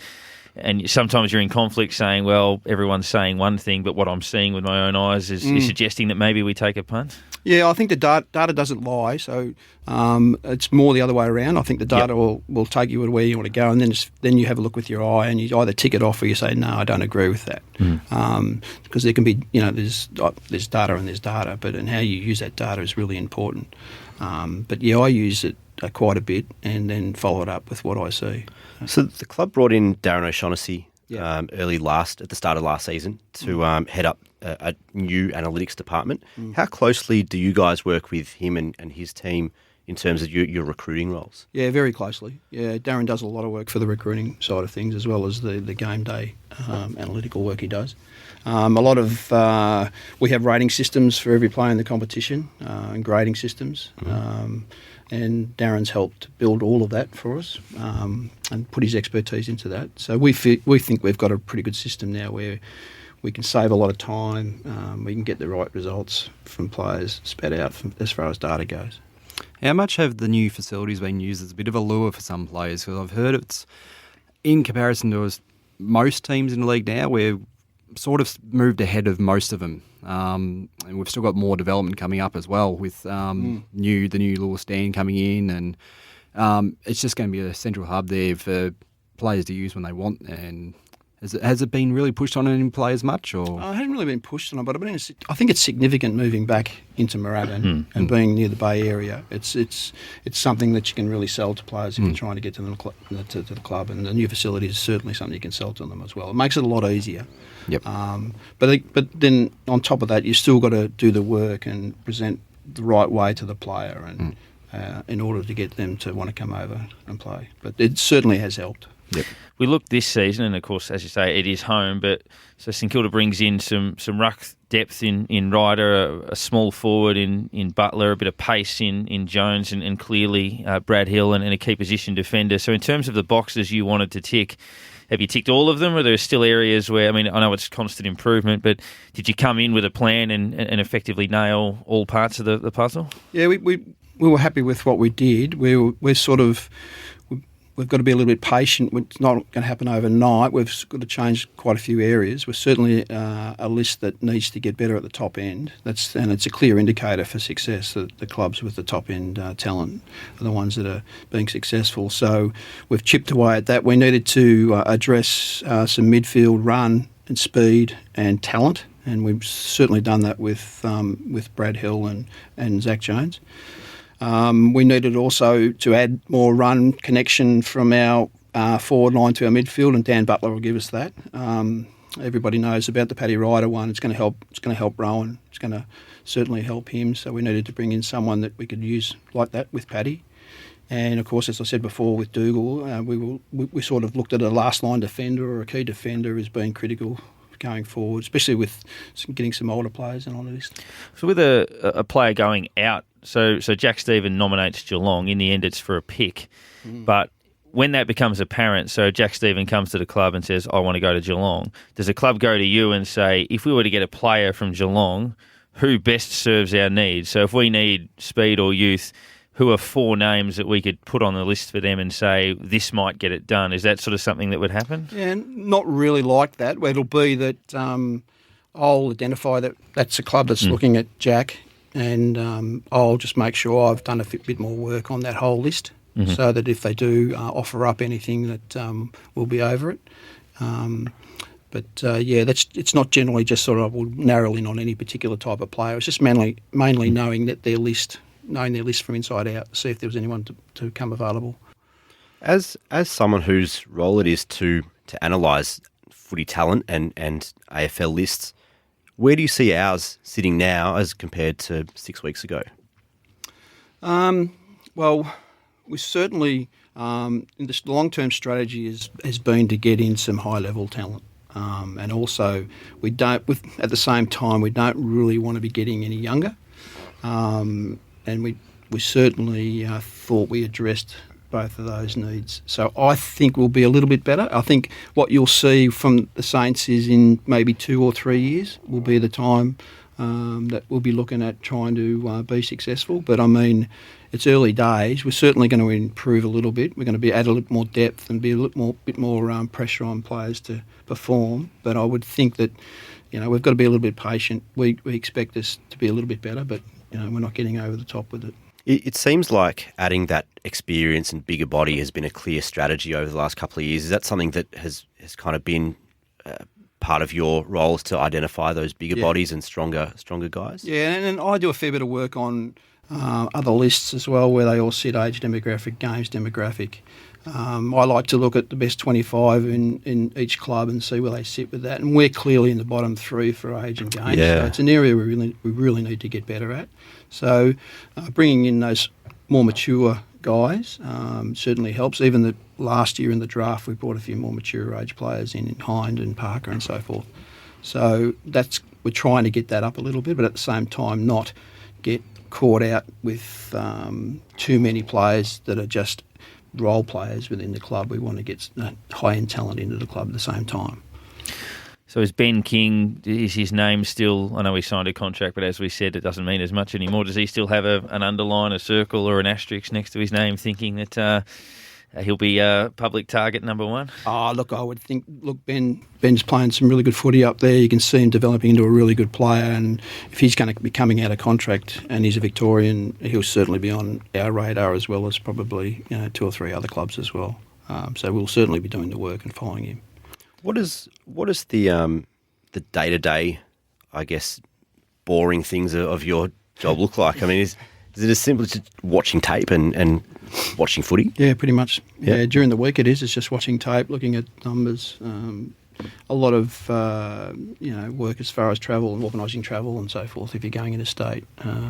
and sometimes you're in conflict saying, well, everyone's saying one thing, but what I'm seeing with my own eyes is suggesting that maybe we take a punt? Yeah, I think the data doesn't lie, so it's more the other way around. I think the data will take you to where you want to go, and then you have a look with your eye, and you either tick it off or you say, no, I don't agree with that. Because there can be, there's data and there's data, and how you use that data is really important. But yeah, I use it quite a bit and then follow it up with what I see. So the club brought in Darren O'Shaughnessy at the start of last season to head up a new analytics department. How closely do you guys work with him and his team in terms of your recruiting roles? Yeah, very closely. Yeah, Darren does a lot of work for the recruiting side of things as well as the game day analytical work he does. We have rating systems for every player in the competition and grading systems. And Darren's helped build all of that for us and put his expertise into that. So we think we've got a pretty good system now where we can save a lot of time. We can get the right results from players spat out as far as data goes. How much have the new facilities been used as a bit of a lure for some players? Because I've heard it's, in comparison to most teams in the league now, we're sort of moved ahead of most of them. And we've still got more development coming up as well with the new Law stand coming in, and it's just going to be a central hub there for players to use when they want, and has it been really pushed on any players much? Or It hasn't really been pushed on, but I think it's significant moving back into Moorabbin and being near the Bay Area. It's something that you can really sell to players if you're trying to get to the club, and the new facility is certainly something you can sell to them as well. It makes it a lot easier. Yep. But then on top of that, you still got to do the work and present the right way to the player, and in order to get them to want to come over and play. But it certainly has helped. Yep. We look this season, and of course, as you say, it is home, but so St Kilda brings in some ruck depth in Ryder, a small forward in Butler, a bit of pace in Jones, and clearly Brad Hill and a key position defender. So in terms of the boxes you wanted to tick, have you ticked all of them, or are there still areas where, I mean, I know it's constant improvement, but did you come in with a plan and effectively nail all parts of the puzzle? Yeah, we were happy with what we did. We're sort of... We've got to be a little bit patient. It's not going to happen overnight. We've got to change quite a few areas. We're certainly a list that needs to get better at the top end. And it's a clear indicator for success that the clubs with the top end talent are the ones that are being successful. So we've chipped away at that. We needed to address some midfield run and speed and talent, and we've certainly done that with Brad Hill and Zach Jones. We needed also to add more run connection from our forward line to our midfield, and Dan Butler will give us that. Everybody knows about the Paddy Ryder one. It's going to help. It's going to help Rowan. It's going to certainly help him. So we needed to bring in someone that we could use like that with Paddy. And of course, as I said before, with Dougal, we sort of looked at a last line defender or a key defender as being critical going forward, especially with getting some older players in on the list. So with a player going out, so Jack Stephen nominates Geelong. In the end, it's for a pick. But when that becomes apparent, so Jack Stephen comes to the club and says, I want to go to Geelong, does the club go to you and say, if we were to get a player from Geelong, who best serves our needs? So if we need speed or youth, who are 4 names that we could put on the list for them and say, this might get it done? Is that sort of something that would happen? Yeah, not really like that. It'll be that I'll identify that that's a club that's looking at Jack, and I'll just make sure I've done a bit more work on that whole list, so that if they do offer up anything, that we'll be over it. But it's not generally just sort of we'll narrow in on any particular type of player. It's just mainly knowing that their list from inside out, see if there was anyone to come available. As someone whose role it is to analyse footy talent and AFL lists, where do you see ours sitting now as compared to 6 weeks ago? Well, we certainly in this long-term strategy has been to get in some high-level talent, and also at the same time we don't really want to be getting any younger, and we certainly thought we addressed both of those needs. So I think we'll be a little bit better. I think what you'll see from the Saints is in maybe 2 or 3 years will be the time that we'll be looking at trying to be successful. But I mean, it's early days. We're certainly going to improve a little bit. We're going to add a little more depth and be a bit more pressure on players to perform. But I would think that we've got to be a little bit patient. We expect this to be a little bit better, but we're not getting over the top with it. It seems like adding that experience and bigger body has been a clear strategy over the last couple of years. Is that something that has kind of been part of your roles to identify those bigger bodies and stronger guys? Yeah, and I do a fair bit of work on other lists as well, where they all sit age demographic, games demographic. I like to look at the best 25 in each club and see where they sit with that. And we're clearly in the bottom 3 for age and games. Yeah. So it's an area we really need to get better at. So bringing in those more mature guys certainly helps. Even the last year in the draft, we brought a few more mature age players in Hind and Parker and so forth. So we're trying to get that up a little bit, but at the same time not get caught out with too many players that are just role players within the club. We want to get high-end talent into the club at the same time. So is Ben King, is his name still, I know he signed a contract, but as we said, it doesn't mean as much anymore. Does he still have an underline, a circle or an asterisk next to his name thinking that he'll be public target number 1? Look, I would think, Ben's playing some really good footy up there. You can see him developing into a really good player, and if he's going to be coming out of contract and he's a Victorian, he'll certainly be on our radar as well as probably 2 or 3 other clubs as well. So we'll certainly be doing the work and following him. What is the day-to-day, I guess, boring things of your job look like? I mean, is it as simple as just watching tape and watching footy? Yeah, pretty much. Yeah. Yeah, during the week it is. It's just watching tape, looking at numbers. A lot of work as far as travel and organising travel and so forth. If you're going interstate,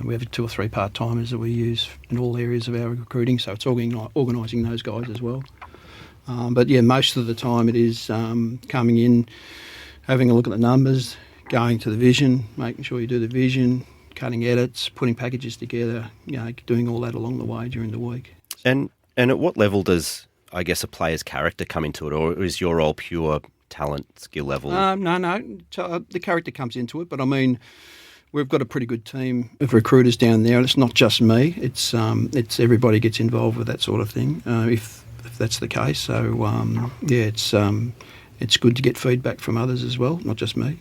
we have 2 or 3 part-timers that we use in all areas of our recruiting, so it's organising those guys as well. But yeah, most of the time it is coming in, having a look at the numbers, going to the vision, making sure you do the vision, cutting edits, putting packages together, doing all that along the way during the week. And at what level does, I guess, a player's character come into it, or is your role pure talent, skill level? No. The character comes into it, but I mean, we've got a pretty good team of recruiters down there, and it's not just me. It's everybody gets involved with that sort of thing, if that's the case. So it's good to get feedback from others as well, not just me.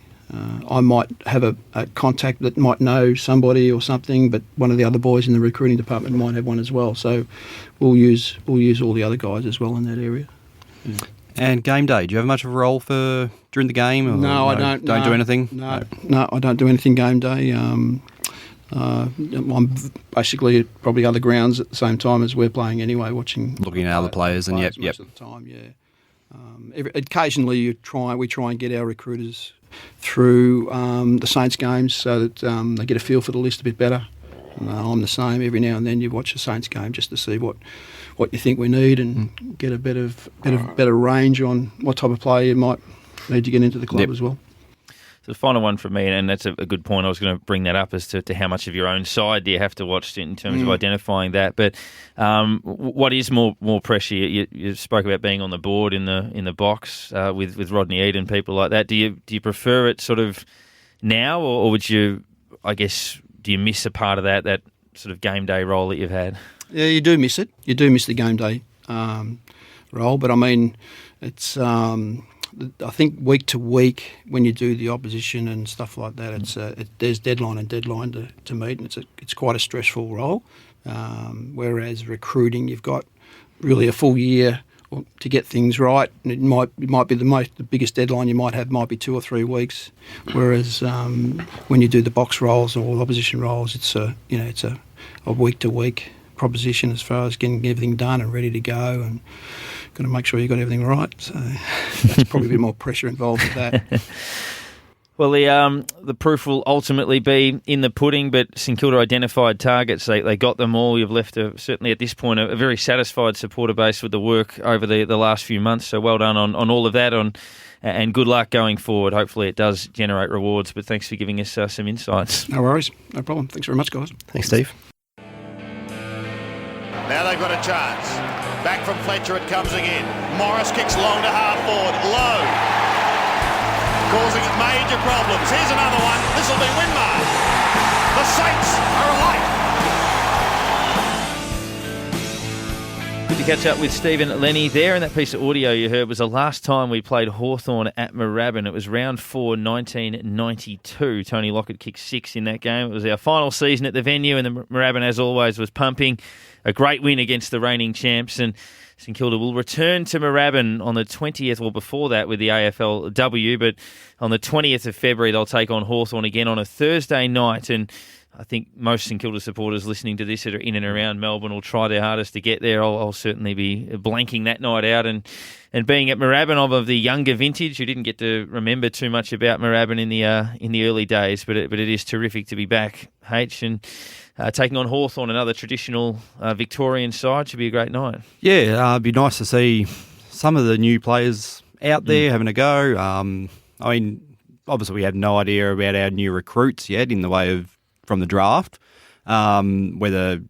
I might have a contact that might know somebody or something, but one of the other boys in the recruiting department might have one as well. So we'll use all the other guys as well in that area. Yeah. And game day, do you have much of a role during the game? Or No, I don't. Don't do anything? No, I don't do anything game day. I'm basically at probably other grounds at the same time as we're playing anyway, looking at other players, and most of the time, yeah. Occasionally we try and get our recruiters through the Saints games so that they get a feel for the list a bit better. I'm the same. Every now and then you watch a Saints game just to see what you think we need and get a better range on what type of player you might need to get into the club as well. So the final one for me, and that's a good point. I was going to bring that up as to how much of your own side do you have to watch in terms of identifying that. But what is more pressure? You spoke about being on the board in the box with Rodney Eade and people like that. Do you prefer it sort of now, or would you? I guess do you miss a part of that sort of game day role that you've had? Yeah, you do miss it. You do miss the game day role, but I mean, it's. I think week to week, when you do the opposition and stuff like that, there's deadline to meet, and it's quite a stressful role. Whereas recruiting, you've got really a full year to get things right, and it might be the biggest deadline you might have might be 2 or 3 weeks. Whereas when you do the box roles or opposition roles, it's a week to week proposition as far as getting everything done and ready to go, and got to make sure you got everything right. So that's probably a bit more pressure involved with that. Well, the proof will ultimately be in the pudding, but St Kilda identified targets. They got them all. You've left, certainly at this point, a very satisfied supporter base with the work over the last few months. So well done on all of that, and good luck going forward. Hopefully it does generate rewards, but thanks for giving us some insights. No worries. No problem. Thanks very much, guys. Thanks, Steve. Now they've got a chance. Back from Fletcher it comes again. Morris kicks long to half forward. Low. Causing major problems. Here's another one. This will be Winmar. The Saints are alight. Good to catch up with Stephen Lennie there, and that piece of audio you heard was the last time we played Hawthorn at Moorabbin. It was round 4, 1992. Tony Lockett kicked 6 in that game. It was our final season at the venue, and the Moorabbin, as always, was pumping. A great win against the reigning champs, and St Kilda will return to Moorabbin on the 20th, or before that with the AFLW, but on the 20th of February they'll take on Hawthorn again on a Thursday night, and I think most St Kilda supporters listening to this that are in and around Melbourne will try their hardest to get there. I'll certainly be blanking that night out, and being at Moorabbin of the younger vintage, who didn't get to remember too much about Moorabbin in the early days, but it is terrific to be back, H, and taking on Hawthorn, another traditional Victorian side. Should be a great night. Yeah, it'd be nice to see some of the new players out there having a go. I mean, obviously we have no idea about our new recruits yet in the way of from the draft, whether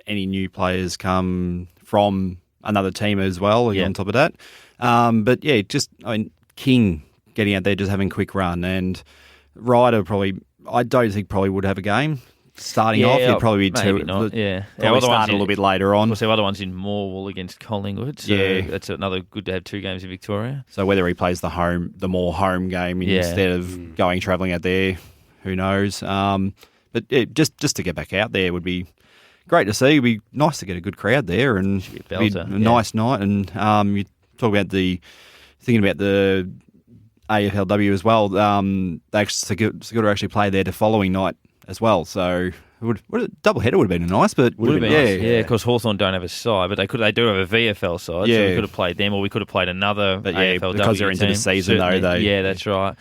any new players come from another team as well on top of that. But yeah, King getting out there, just having a quick run, and Ryder I don't think would have a game. Starting off, it'd probably be maybe not. Yeah, probably start a little bit later on. Of course, the other one's in Morwell against Collingwood. So that's another good to have 2 games in Victoria. So whether he plays the more home game instead of travelling out there, who knows? But just to get back out there would be great to see. It'd be nice to get a good crowd there, and Should be a belter, a nice night. And you talk about thinking about the AFLW as well. St Kilda actually played there the following night as well. So a double header would have been nice, but Would have been nice. yeah. Because Hawthorn don't have a side, but they do have a VFL side, so we could have played them, or we could have played another AFLW because they're into team. the season Certainly. though. That's right.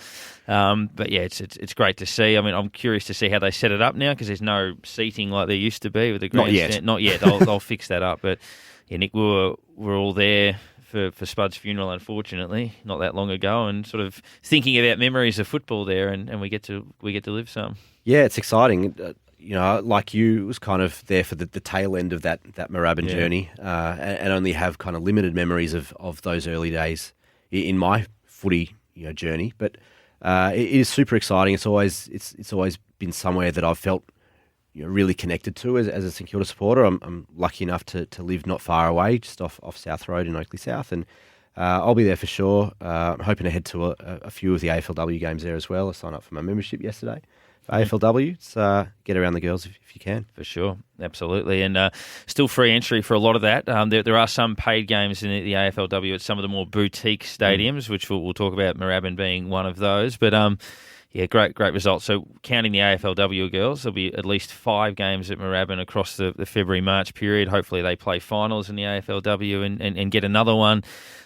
But yeah, it's great to see. I mean, I'm curious to see how they set it up now because there's no seating like there used to be with the grandstand. Not yet. They'll fix that up. But yeah, Nick, we're all there for Spud's funeral, unfortunately, not that long ago, and sort of thinking about memories of football there, and we get to live some. Yeah, it's exciting. Like you, was kind of there for the tail end of that Moorabbin journey, and only have kind of limited memories of those early days in my footy journey. But it is super exciting. It's always been somewhere that I've felt really connected to as a St Kilda supporter. I'm lucky enough to live not far away, just off South Road in Oakley South, and I'll be there for sure. I'm hoping to head to a few of the AFLW games there as well. I signed up for my membership yesterday. AFLW, so get around the girls if you can. For sure, absolutely. And still free entry for a lot of that. There are some paid games in the AFLW at some of the more boutique stadiums, which we'll talk about, Moorabbin being one of those. But great result. So counting the AFLW girls, there'll be at least 5 games at Moorabbin across the February-March period. Hopefully they play finals in the AFLW and get another one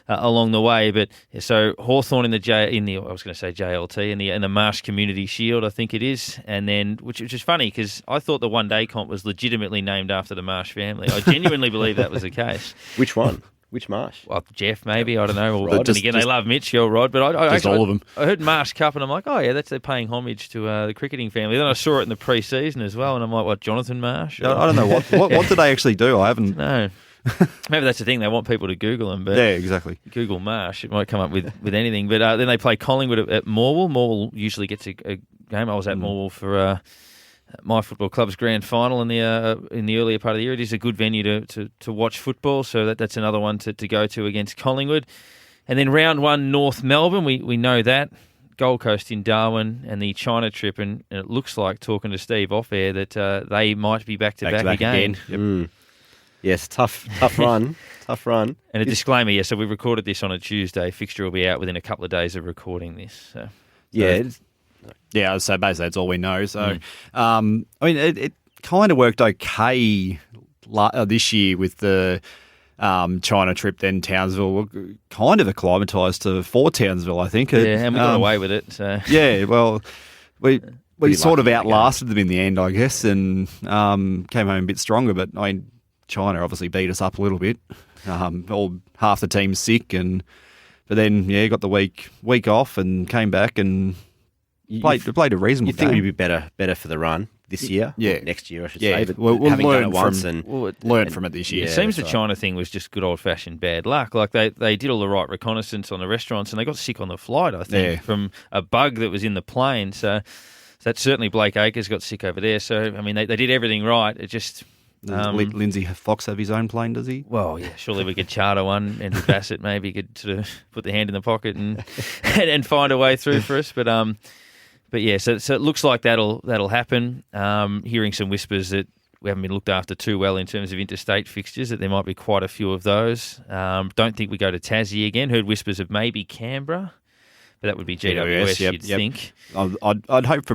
along the way. But so Hawthorn in the JLT in the Marsh Community Shield, I think it is, and then which is funny because I thought the one-day comp was legitimately named after the Marsh family. I genuinely believe that was the case. Which one? Which Marsh? Well, Jeff, maybe, I don't know. Or Rod, they love Mitch, you're Rod, but I just all of them. I heard Marsh Cup, and I'm like, oh yeah, they're paying homage to the cricketing family. Then I saw it in the pre-season as well, and I'm like, what, Jonathan Marsh? I don't know what did they actually do. I haven't. No. Maybe that's the thing. They want people to Google them. But yeah, exactly. Google Marsh. It might come up with anything. But then they play Collingwood at Morwell. Morwell usually gets a game. I was at Morwell for my football club's grand final in the earlier part of the year. It is a good venue to watch football. So that's another one to go to against Collingwood. And then round 1, North Melbourne. We know that. Gold Coast in Darwin and the China trip. And it looks like, talking to Steve off air, that they might be back-to-back again. Yep. Yes, tough run. Tough run. And a disclaimer, so we recorded this on a Tuesday. Fixture will be out within a couple of days of recording this. So. Yeah, so basically that's all we know. So, I mean, it kind of worked okay this year with the China trip, then Townsville. We're kind of acclimatised for Townsville, I think. Yeah, and we got away with it. So. Yeah, well, we sort of outlasted them in the end, I guess, and came home a bit stronger. But, I mean, China obviously beat us up a little bit. Half the team's sick, but then got the week off and came back and played a reasonable. You think game. we'd be better for the run this year? Yeah, next year I should say. But we'll having learn done it once learn from it this year. It seems the China thing was just good old fashioned bad luck. Like they did all the right reconnaissance on the restaurants and they got sick on the flight. I think from a bug that was in the plane. So that's certainly Blake Acres got sick over there. So I mean they did everything right. It just. Does Lindsay Fox have his own plane, does he? Well, yeah, surely we could charter one. Andrew Bassett maybe could sort of put the hand in the pocket and find a way through for us. But yeah, so it looks like that'll happen. Hearing some whispers that we haven't been looked after too well in terms of interstate fixtures, that there might be quite a few of those. Don't think we go to Tassie again. Heard whispers of maybe Canberra, but that would be GWS, you'd think. I'd hope for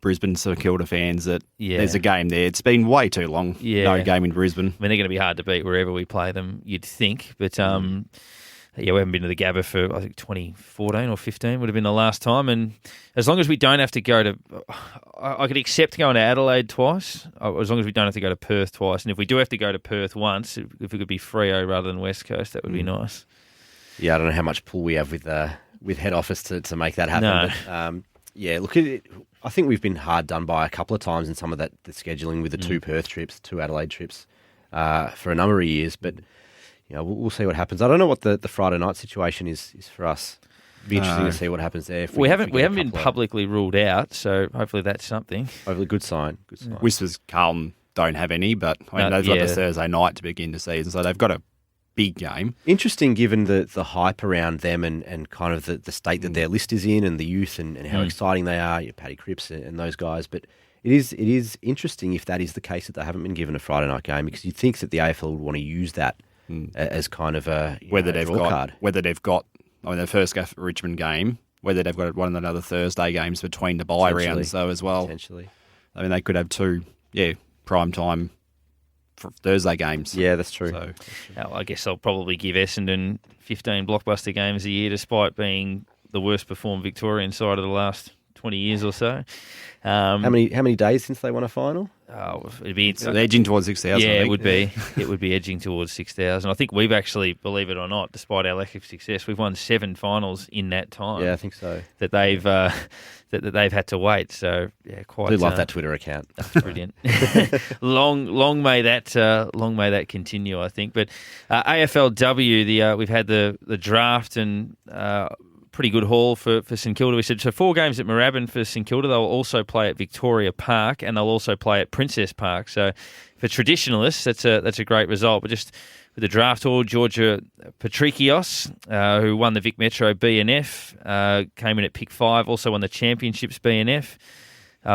Brisbane St Kilda fans that there's a game there. It's been way too long. No game in Brisbane. I mean, they're going to be hard to beat wherever we play them, you'd think. But we haven't been to the Gabba for, I think, 2014 or 15 would have been the last time. And as long as we don't have to go to... I could accept going to Adelaide twice, as long as we don't have to go to Perth twice. And if we do have to go to Perth once, if it could be Freo rather than West Coast, that would be nice. Yeah, I don't know how much pull we have with head office to make that happen. No. But, look, I think we've been hard done by a couple of times in some of the scheduling with the 2 Perth trips, 2 Adelaide trips for a number of years. But we'll see what happens. I don't know what the Friday night situation is for us. It'd be interesting to see what happens there. We haven't been publicly ruled out, so hopefully that's something. Hopefully, good sign. Whispers Carlton don't have any, but they've got the Thursday night to begin the season, so they've got a big game. Interesting, given the hype around them and kind of the state that their list is in and the youth and how exciting they are, Paddy Cripps and those guys. But It is interesting if that is the case that they haven't been given a Friday night game, because you'd think that the AFL would want to use that as kind of a whether they've got card. Their first Richmond game, whether they've got one of the other Thursday games between the bye rounds though as well. Potentially. I mean, they could have two, prime time for Thursday games. Yeah, that's true. So, I guess I'll probably give Essendon 15 blockbuster games a year, despite being the worst performed Victorian side of the last 20 years or so. How many days since they won a final? It'd be edging towards 6,000. Yeah, it would be. It would be edging towards 6,000. I think we've actually, believe it or not, despite our lack of success, we've won 7 finals in that time. Yeah, I think so. That they've that they've had to wait. So yeah, quite. I do love that Twitter account. That's brilliant. long may that continue, I think. But AFLW, we've had the draft and. Pretty good haul for St Kilda. We said so 4 games at Moorabbin for St Kilda. They'll also play at Victoria Park and they'll also play at Princess Park. So for traditionalists, that's a great result. But just with the draft haul, Georgia Patrikios, who won the Vic Metro BNF, came in at pick 5, also won the Championships BNF.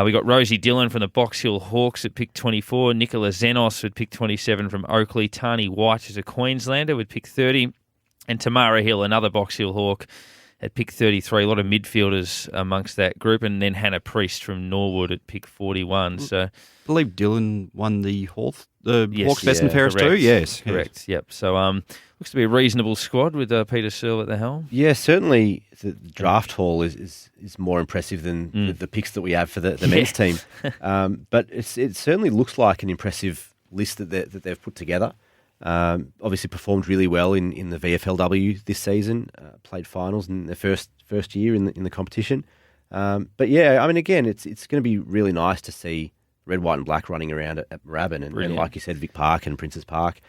We got Rosie Dillon from the Box Hill Hawks at pick 24. Nicola Zenos with pick 27 from Oakley. Tani White is a Queenslander with pick 30. And Tamara Hill, another Box Hill Hawk, at pick 33, a lot of midfielders amongst that group, and then Hannah Priest from Norwood at pick 41. So, I believe Dylan won the Hawks yes, Best and Fairest too. Yes, correct. Yep. So, looks to be a reasonable squad with Peter Searle at the helm. Yeah, certainly the draft haul is more impressive than the picks that we have for the men's team. But it certainly looks like an impressive list that they've put together. Obviously performed really well in the VFLW this season, played finals in their first year in the competition. But yeah, I mean, again, it's going to be really nice to see red, white and black running around at Moorabbin and like you said, Vic Park and Princess Park.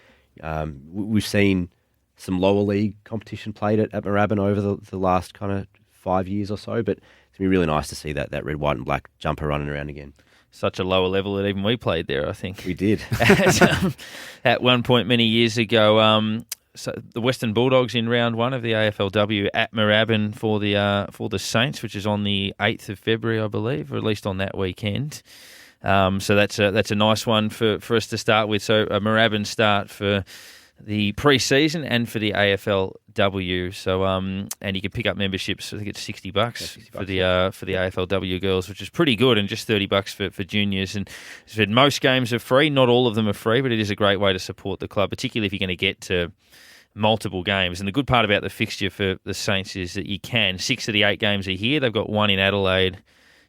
We've seen some lower league competition played at Moorabbin over the last kind of 5 years or so, but it's going to be really nice to see that red, white and black jumper running around again. Such a lower level that even we played there, I think. We did. At one point many years ago, so the Western Bulldogs in round 1 of the AFLW at Moorabbin for the Saints, which is on the 8th of February, I believe, or at least on that weekend. So that's a nice one for us to start with. So a Moorabbin start for the pre-season and for the AFLW. So and you can pick up memberships. I think it's $60 for the AFLW girls, which is pretty good, and just $30 for juniors. And as I said, most games are free. Not all of them are free, but it is a great way to support the club, particularly if you're going to get to multiple games. And the good part about the fixture for the Saints is that you can 6 of the 8 games are here. They've got 1 in Adelaide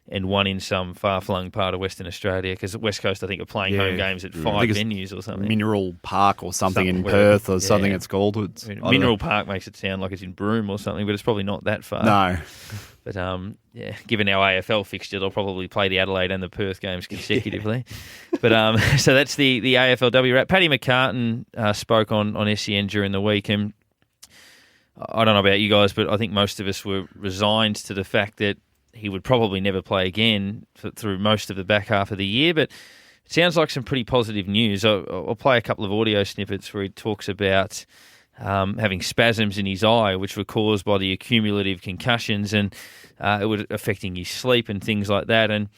and 1 in some far-flung part of Western Australia, because West Coast, I think, are playing home games at 5 venues or something. Mineral Park or something in Perth or something it's called. Mineral Park makes it sound like it's in Broome or something, but it's probably not that far. No. But, given our AFL fixture, they'll probably play the Adelaide and the Perth games consecutively. But so that's the AFLW wrap. Paddy McCartan spoke on SEN during the week, and I don't know about you guys, but I think most of us were resigned to the fact that he would probably never play again through most of the back half of the year, but it sounds like some pretty positive news. I'll play a couple of audio snippets where he talks about having spasms in his eye, which were caused by the accumulative concussions, and it was affecting his sleep and things like that. And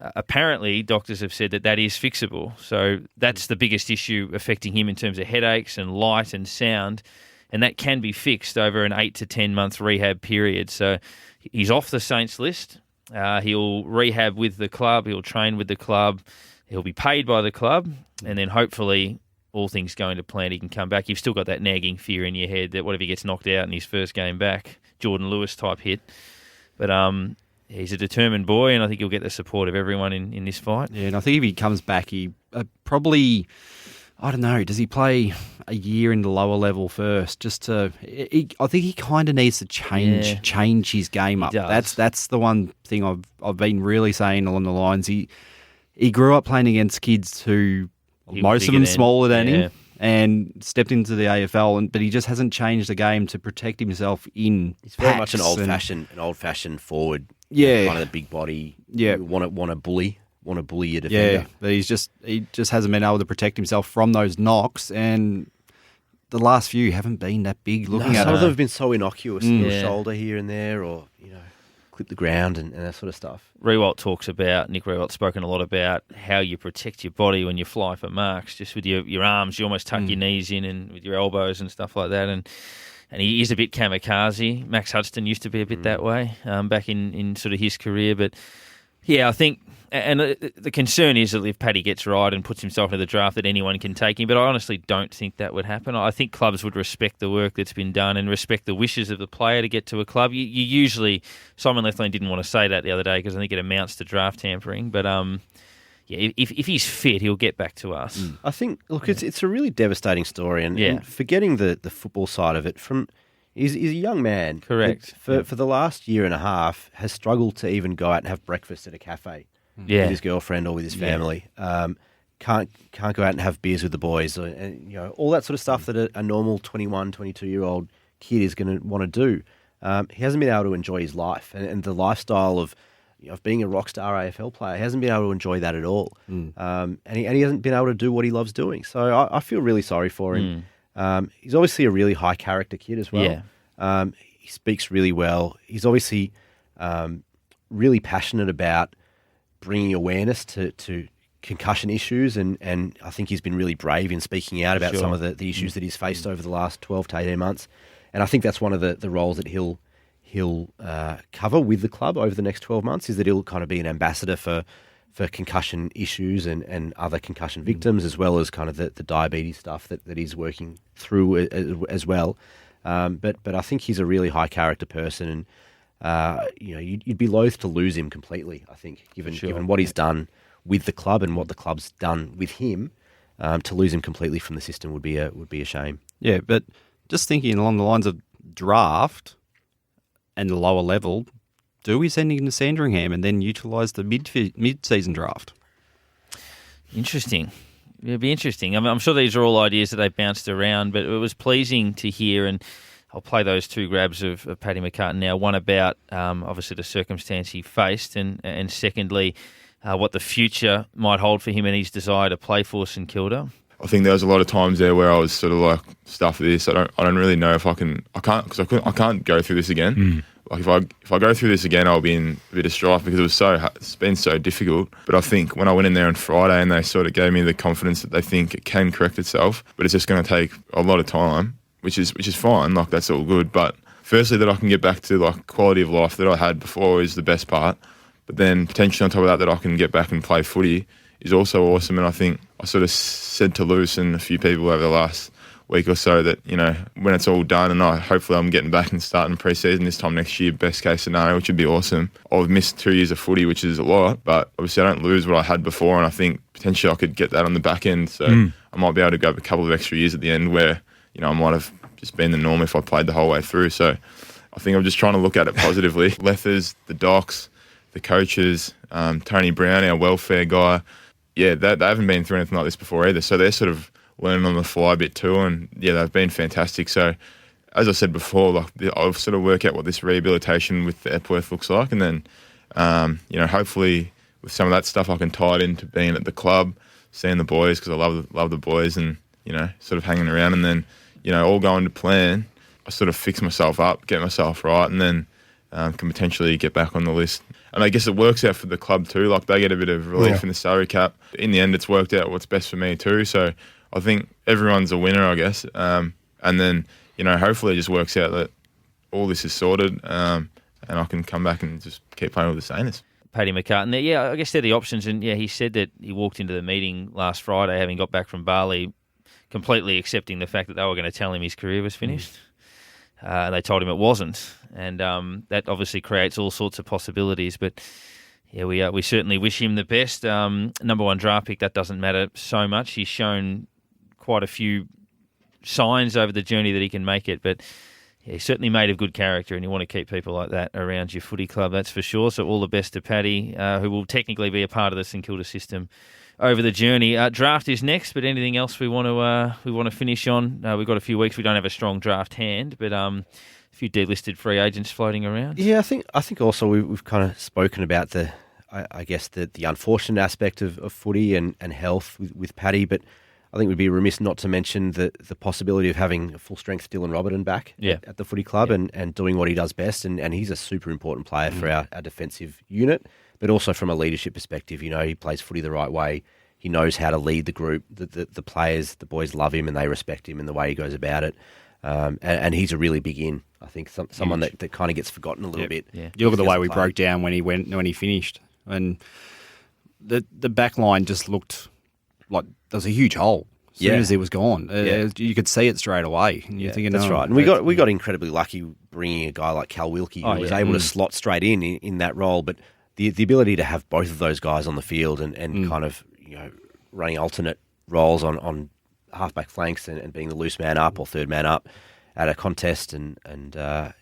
apparently doctors have said that is fixable. So that's the biggest issue affecting him in terms of headaches and light and sound, and that can be fixed over an 8 to 10 month rehab period. So he's off the Saints list. He'll rehab with the club. He'll train with the club. He'll be paid by the club. And then hopefully, all things going to plan, he can come back. You've still got that nagging fear in your head that what if he gets knocked out in his first game back? Jordan Lewis type hit. But he's a determined boy, and I think he'll get the support of everyone in this fight. Yeah, and I think if he comes back, he probably... I don't know. Does he play a year in the lower level first? I think he kind of needs to change his game up. That's the one thing I've been really saying along the lines. He grew up playing against kids who most of them smaller than him and stepped into the AFL, but he just hasn't changed the game to protect himself in. He's very much an old fashioned forward. Yeah, kind of the big body. Yeah, want to bully your defender. Yeah, but he just hasn't been able to protect himself from those knocks, and the last few haven't been that big. Some of them have been so innocuous, a little shoulder here and there, or clip the ground and that sort of stuff. Nick Rewalt's spoken a lot about how you protect your body when you fly for marks, just with your arms. You almost tuck your knees in and with your elbows and stuff like that. And he is a bit kamikaze. Max Hudson used to be a bit that way back in sort of his career. But yeah, I think, and the concern is that if Paddy gets right and puts himself into the draft, that anyone can take him. But I honestly don't think that would happen. I think clubs would respect the work that's been done and respect the wishes of the player to get to a club. You usually, Simon Lethlean didn't want to say that the other day because I think it amounts to draft tampering. But yeah, if he's fit, he'll get back to us. I think, look, it's a really devastating story, and forgetting the football side of it, he's a young man. Correct. For the last year and a half, has struggled to even go out and have breakfast at a cafe with his girlfriend or with his family. Can't go out and have beers with the boys, and all that sort of stuff that a normal 21, 22-year-old kid is going to want to do. He hasn't been able to enjoy his life and the lifestyle of being a rock star AFL player. He hasn't been able to enjoy that at all. And he hasn't been able to do what he loves doing. So I feel really sorry for him. He's obviously a really high character kid as well. Yeah. He speaks really well. He's obviously really passionate about bringing awareness to concussion issues, and I think he's been really brave in speaking out about some of the issues that he's faced over the last 12 to 18 months. And I think that's one of the roles that he'll cover with the club over the next 12 months, is that he'll kind of be an ambassador for concussion issues and other concussion victims, as well as kind of the diabetes stuff that he's working through as well. But I think he's a really high character person, and you'd be loath to lose him completely. I think given what he's done with the club and what the club's done with him, to lose him completely from the system would be a shame. Yeah, but just thinking along the lines of draft and the lower level, do we send him to Sandringham and then utilise the mid-season draft? Interesting. It'd be interesting. I'm sure these are all ideas that they bounced around, but it was pleasing to hear, and I'll play those two grabs of Paddy McCartan now. One about obviously the circumstance he faced, and secondly, what the future might hold for him and his desire to play for St Kilda. I think there was a lot of times there where I was sort of like, stuff this. I don't really know if I can't go through this again. Like if I go through this again, I'll be in a bit of strife because it's been so difficult. But I think when I went in there on Friday and they sort of gave me the confidence that they think it can correct itself, but it's just going to take a lot of time, which is fine. Like that's all good. But firstly, that I can get back to like quality of life that I had before is the best part. But then potentially on top of that I can get back and play footy is also awesome. And I think I sort of said to Lewis and a few people over the last week or so that, when it's all done and hopefully I'm getting back and starting pre-season this time next year, best case scenario, which would be awesome. I've missed 2 years of footy, which is a lot, but obviously I don't lose what I had before, and I think potentially I could get that on the back end. So I might be able to go a couple of extra years at the end where, I might have just been the norm if I played the whole way through. So I think I'm just trying to look at it positively. Lethers, the docs, the coaches, Tony Brown, our welfare guy, they haven't been through anything like this before either. So they're sort of learning on the fly a bit too, and they've been fantastic. So as I said before, I'll sort of work out what this rehabilitation with the Epworth looks like, and then hopefully with some of that stuff I can tie it into being at the club, seeing the boys, because I love the boys, and sort of hanging around, and then all going to plan, I sort of fix myself up, get myself right, and then can potentially get back on the list. And I guess it works out for the club too. Like they get a bit of relief in the salary cap. In the end, it's worked out what's best for me too. So I think everyone's a winner, I guess. And then, hopefully it just works out that all this is sorted, and I can come back and just keep playing with the Saints. Paddy McCartan. I guess they're the options. And he said that he walked into the meeting last Friday, having got back from Bali, completely accepting the fact that they were going to tell him his career was finished. They told him it wasn't, and that obviously creates all sorts of possibilities. But we certainly wish him the best. Number one draft pick, that doesn't matter so much. He's shown quite a few signs over the journey that he can make it, but he's certainly made of good character, and you want to keep people like that around your footy club, that's for sure. So all the best to Paddy, who will technically be a part of the St Kilda system over the journey. Draft is next, but anything else we want to finish on? We've got a few weeks. We don't have a strong draft hand, but a few delisted free agents floating around. Yeah, I think also we've kind of spoken about the unfortunate aspect of footy and health with Paddy, but I think we'd be remiss not to mention the possibility of having a full-strength Dylan Robertson back at the footy club and doing what he does best. And he's a super important player for our defensive unit, but also from a leadership perspective. You know, he plays footy the right way. He knows how to lead the group. The players, the boys love him and they respect him and the way he goes about it. And he's a really big in. I think someone that kind of gets forgotten a little bit. Yeah. You look at the way we broke down when he finished. And the back line just looked like there was a huge hole as soon as he was gone. You could see it straight away. And you're thinking, that's right. And we got incredibly lucky bringing a guy like Cal Wilkie who was able to slot straight in that role. But the ability to have both of those guys on the field and kind of running alternate roles on halfback flanks and being the loose man up or third man up at a contest and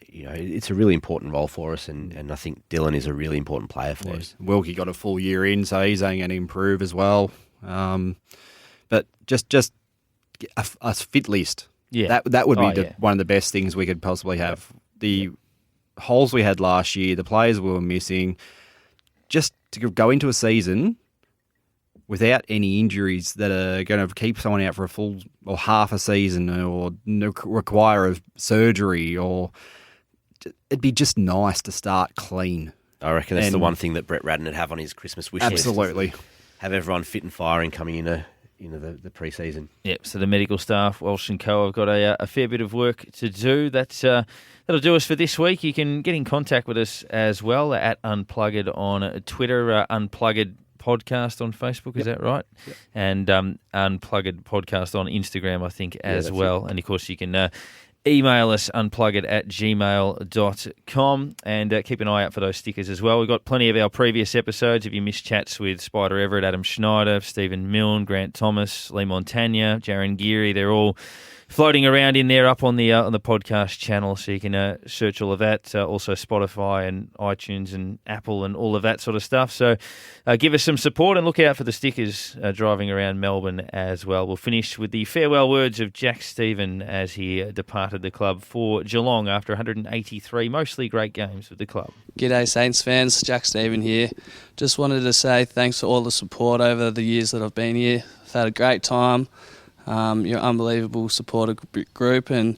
it's a really important role for us and I think Dylan is a really important player for us. Wilkie got a full year in, so he's only going to improve as well. But just a fit list. Yeah, that would be one of the best things we could possibly have. The holes we had last year, the players we were missing, just to go into a season without any injuries that are going to keep someone out for a full or half a season or require a surgery, or it'd be just nice to start clean. I reckon that's the one thing that Brett Radden would have on his Christmas wish list. Absolutely. Have everyone fit and firing coming into the pre-season. Yep, so the medical staff, Walsh & Co, have got a fair bit of work to do. That'll do us for this week. You can get in contact with us as well at Unpluggered on Twitter, Unpluggered Podcast on Facebook, is that right? Yep. And Unpluggered Podcast on Instagram, I think, as well. And, of course, you can email us unplugged@gmail.com and keep an eye out for those stickers as well. We've got plenty of our previous episodes. If you missed chats with Spider Everett, Adam Schneider, Stephen Milne, Grant Thomas, Lee Montagna, Jaron Geary, they're all floating around in there up on the podcast channel, so you can search all of that. Also Spotify and iTunes and Apple and all of that sort of stuff. So give us some support and look out for the stickers driving around Melbourne as well. We'll finish with the farewell words of Jack Stephen as he departed the club for Geelong after 183 mostly great games with the club. G'day Saints fans, Jack Stephen here. Just wanted to say thanks for all the support over the years that I've been here. I've had a great time. You're an unbelievable supporter group, and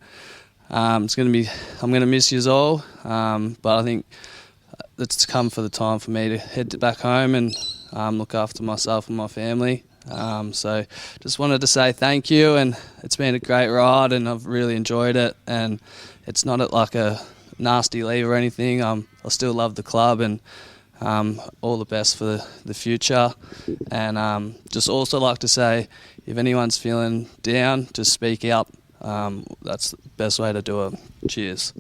I'm going to miss you all. But I think it's come for the time for me to head back home and look after myself and my family. So just wanted to say thank you, and it's been a great ride, and I've really enjoyed it. And it's not like a nasty leave or anything. I still love the club, and all the best for the future. And just also like to say, if anyone's feeling down, just speak up. That's the best way to do it. Cheers.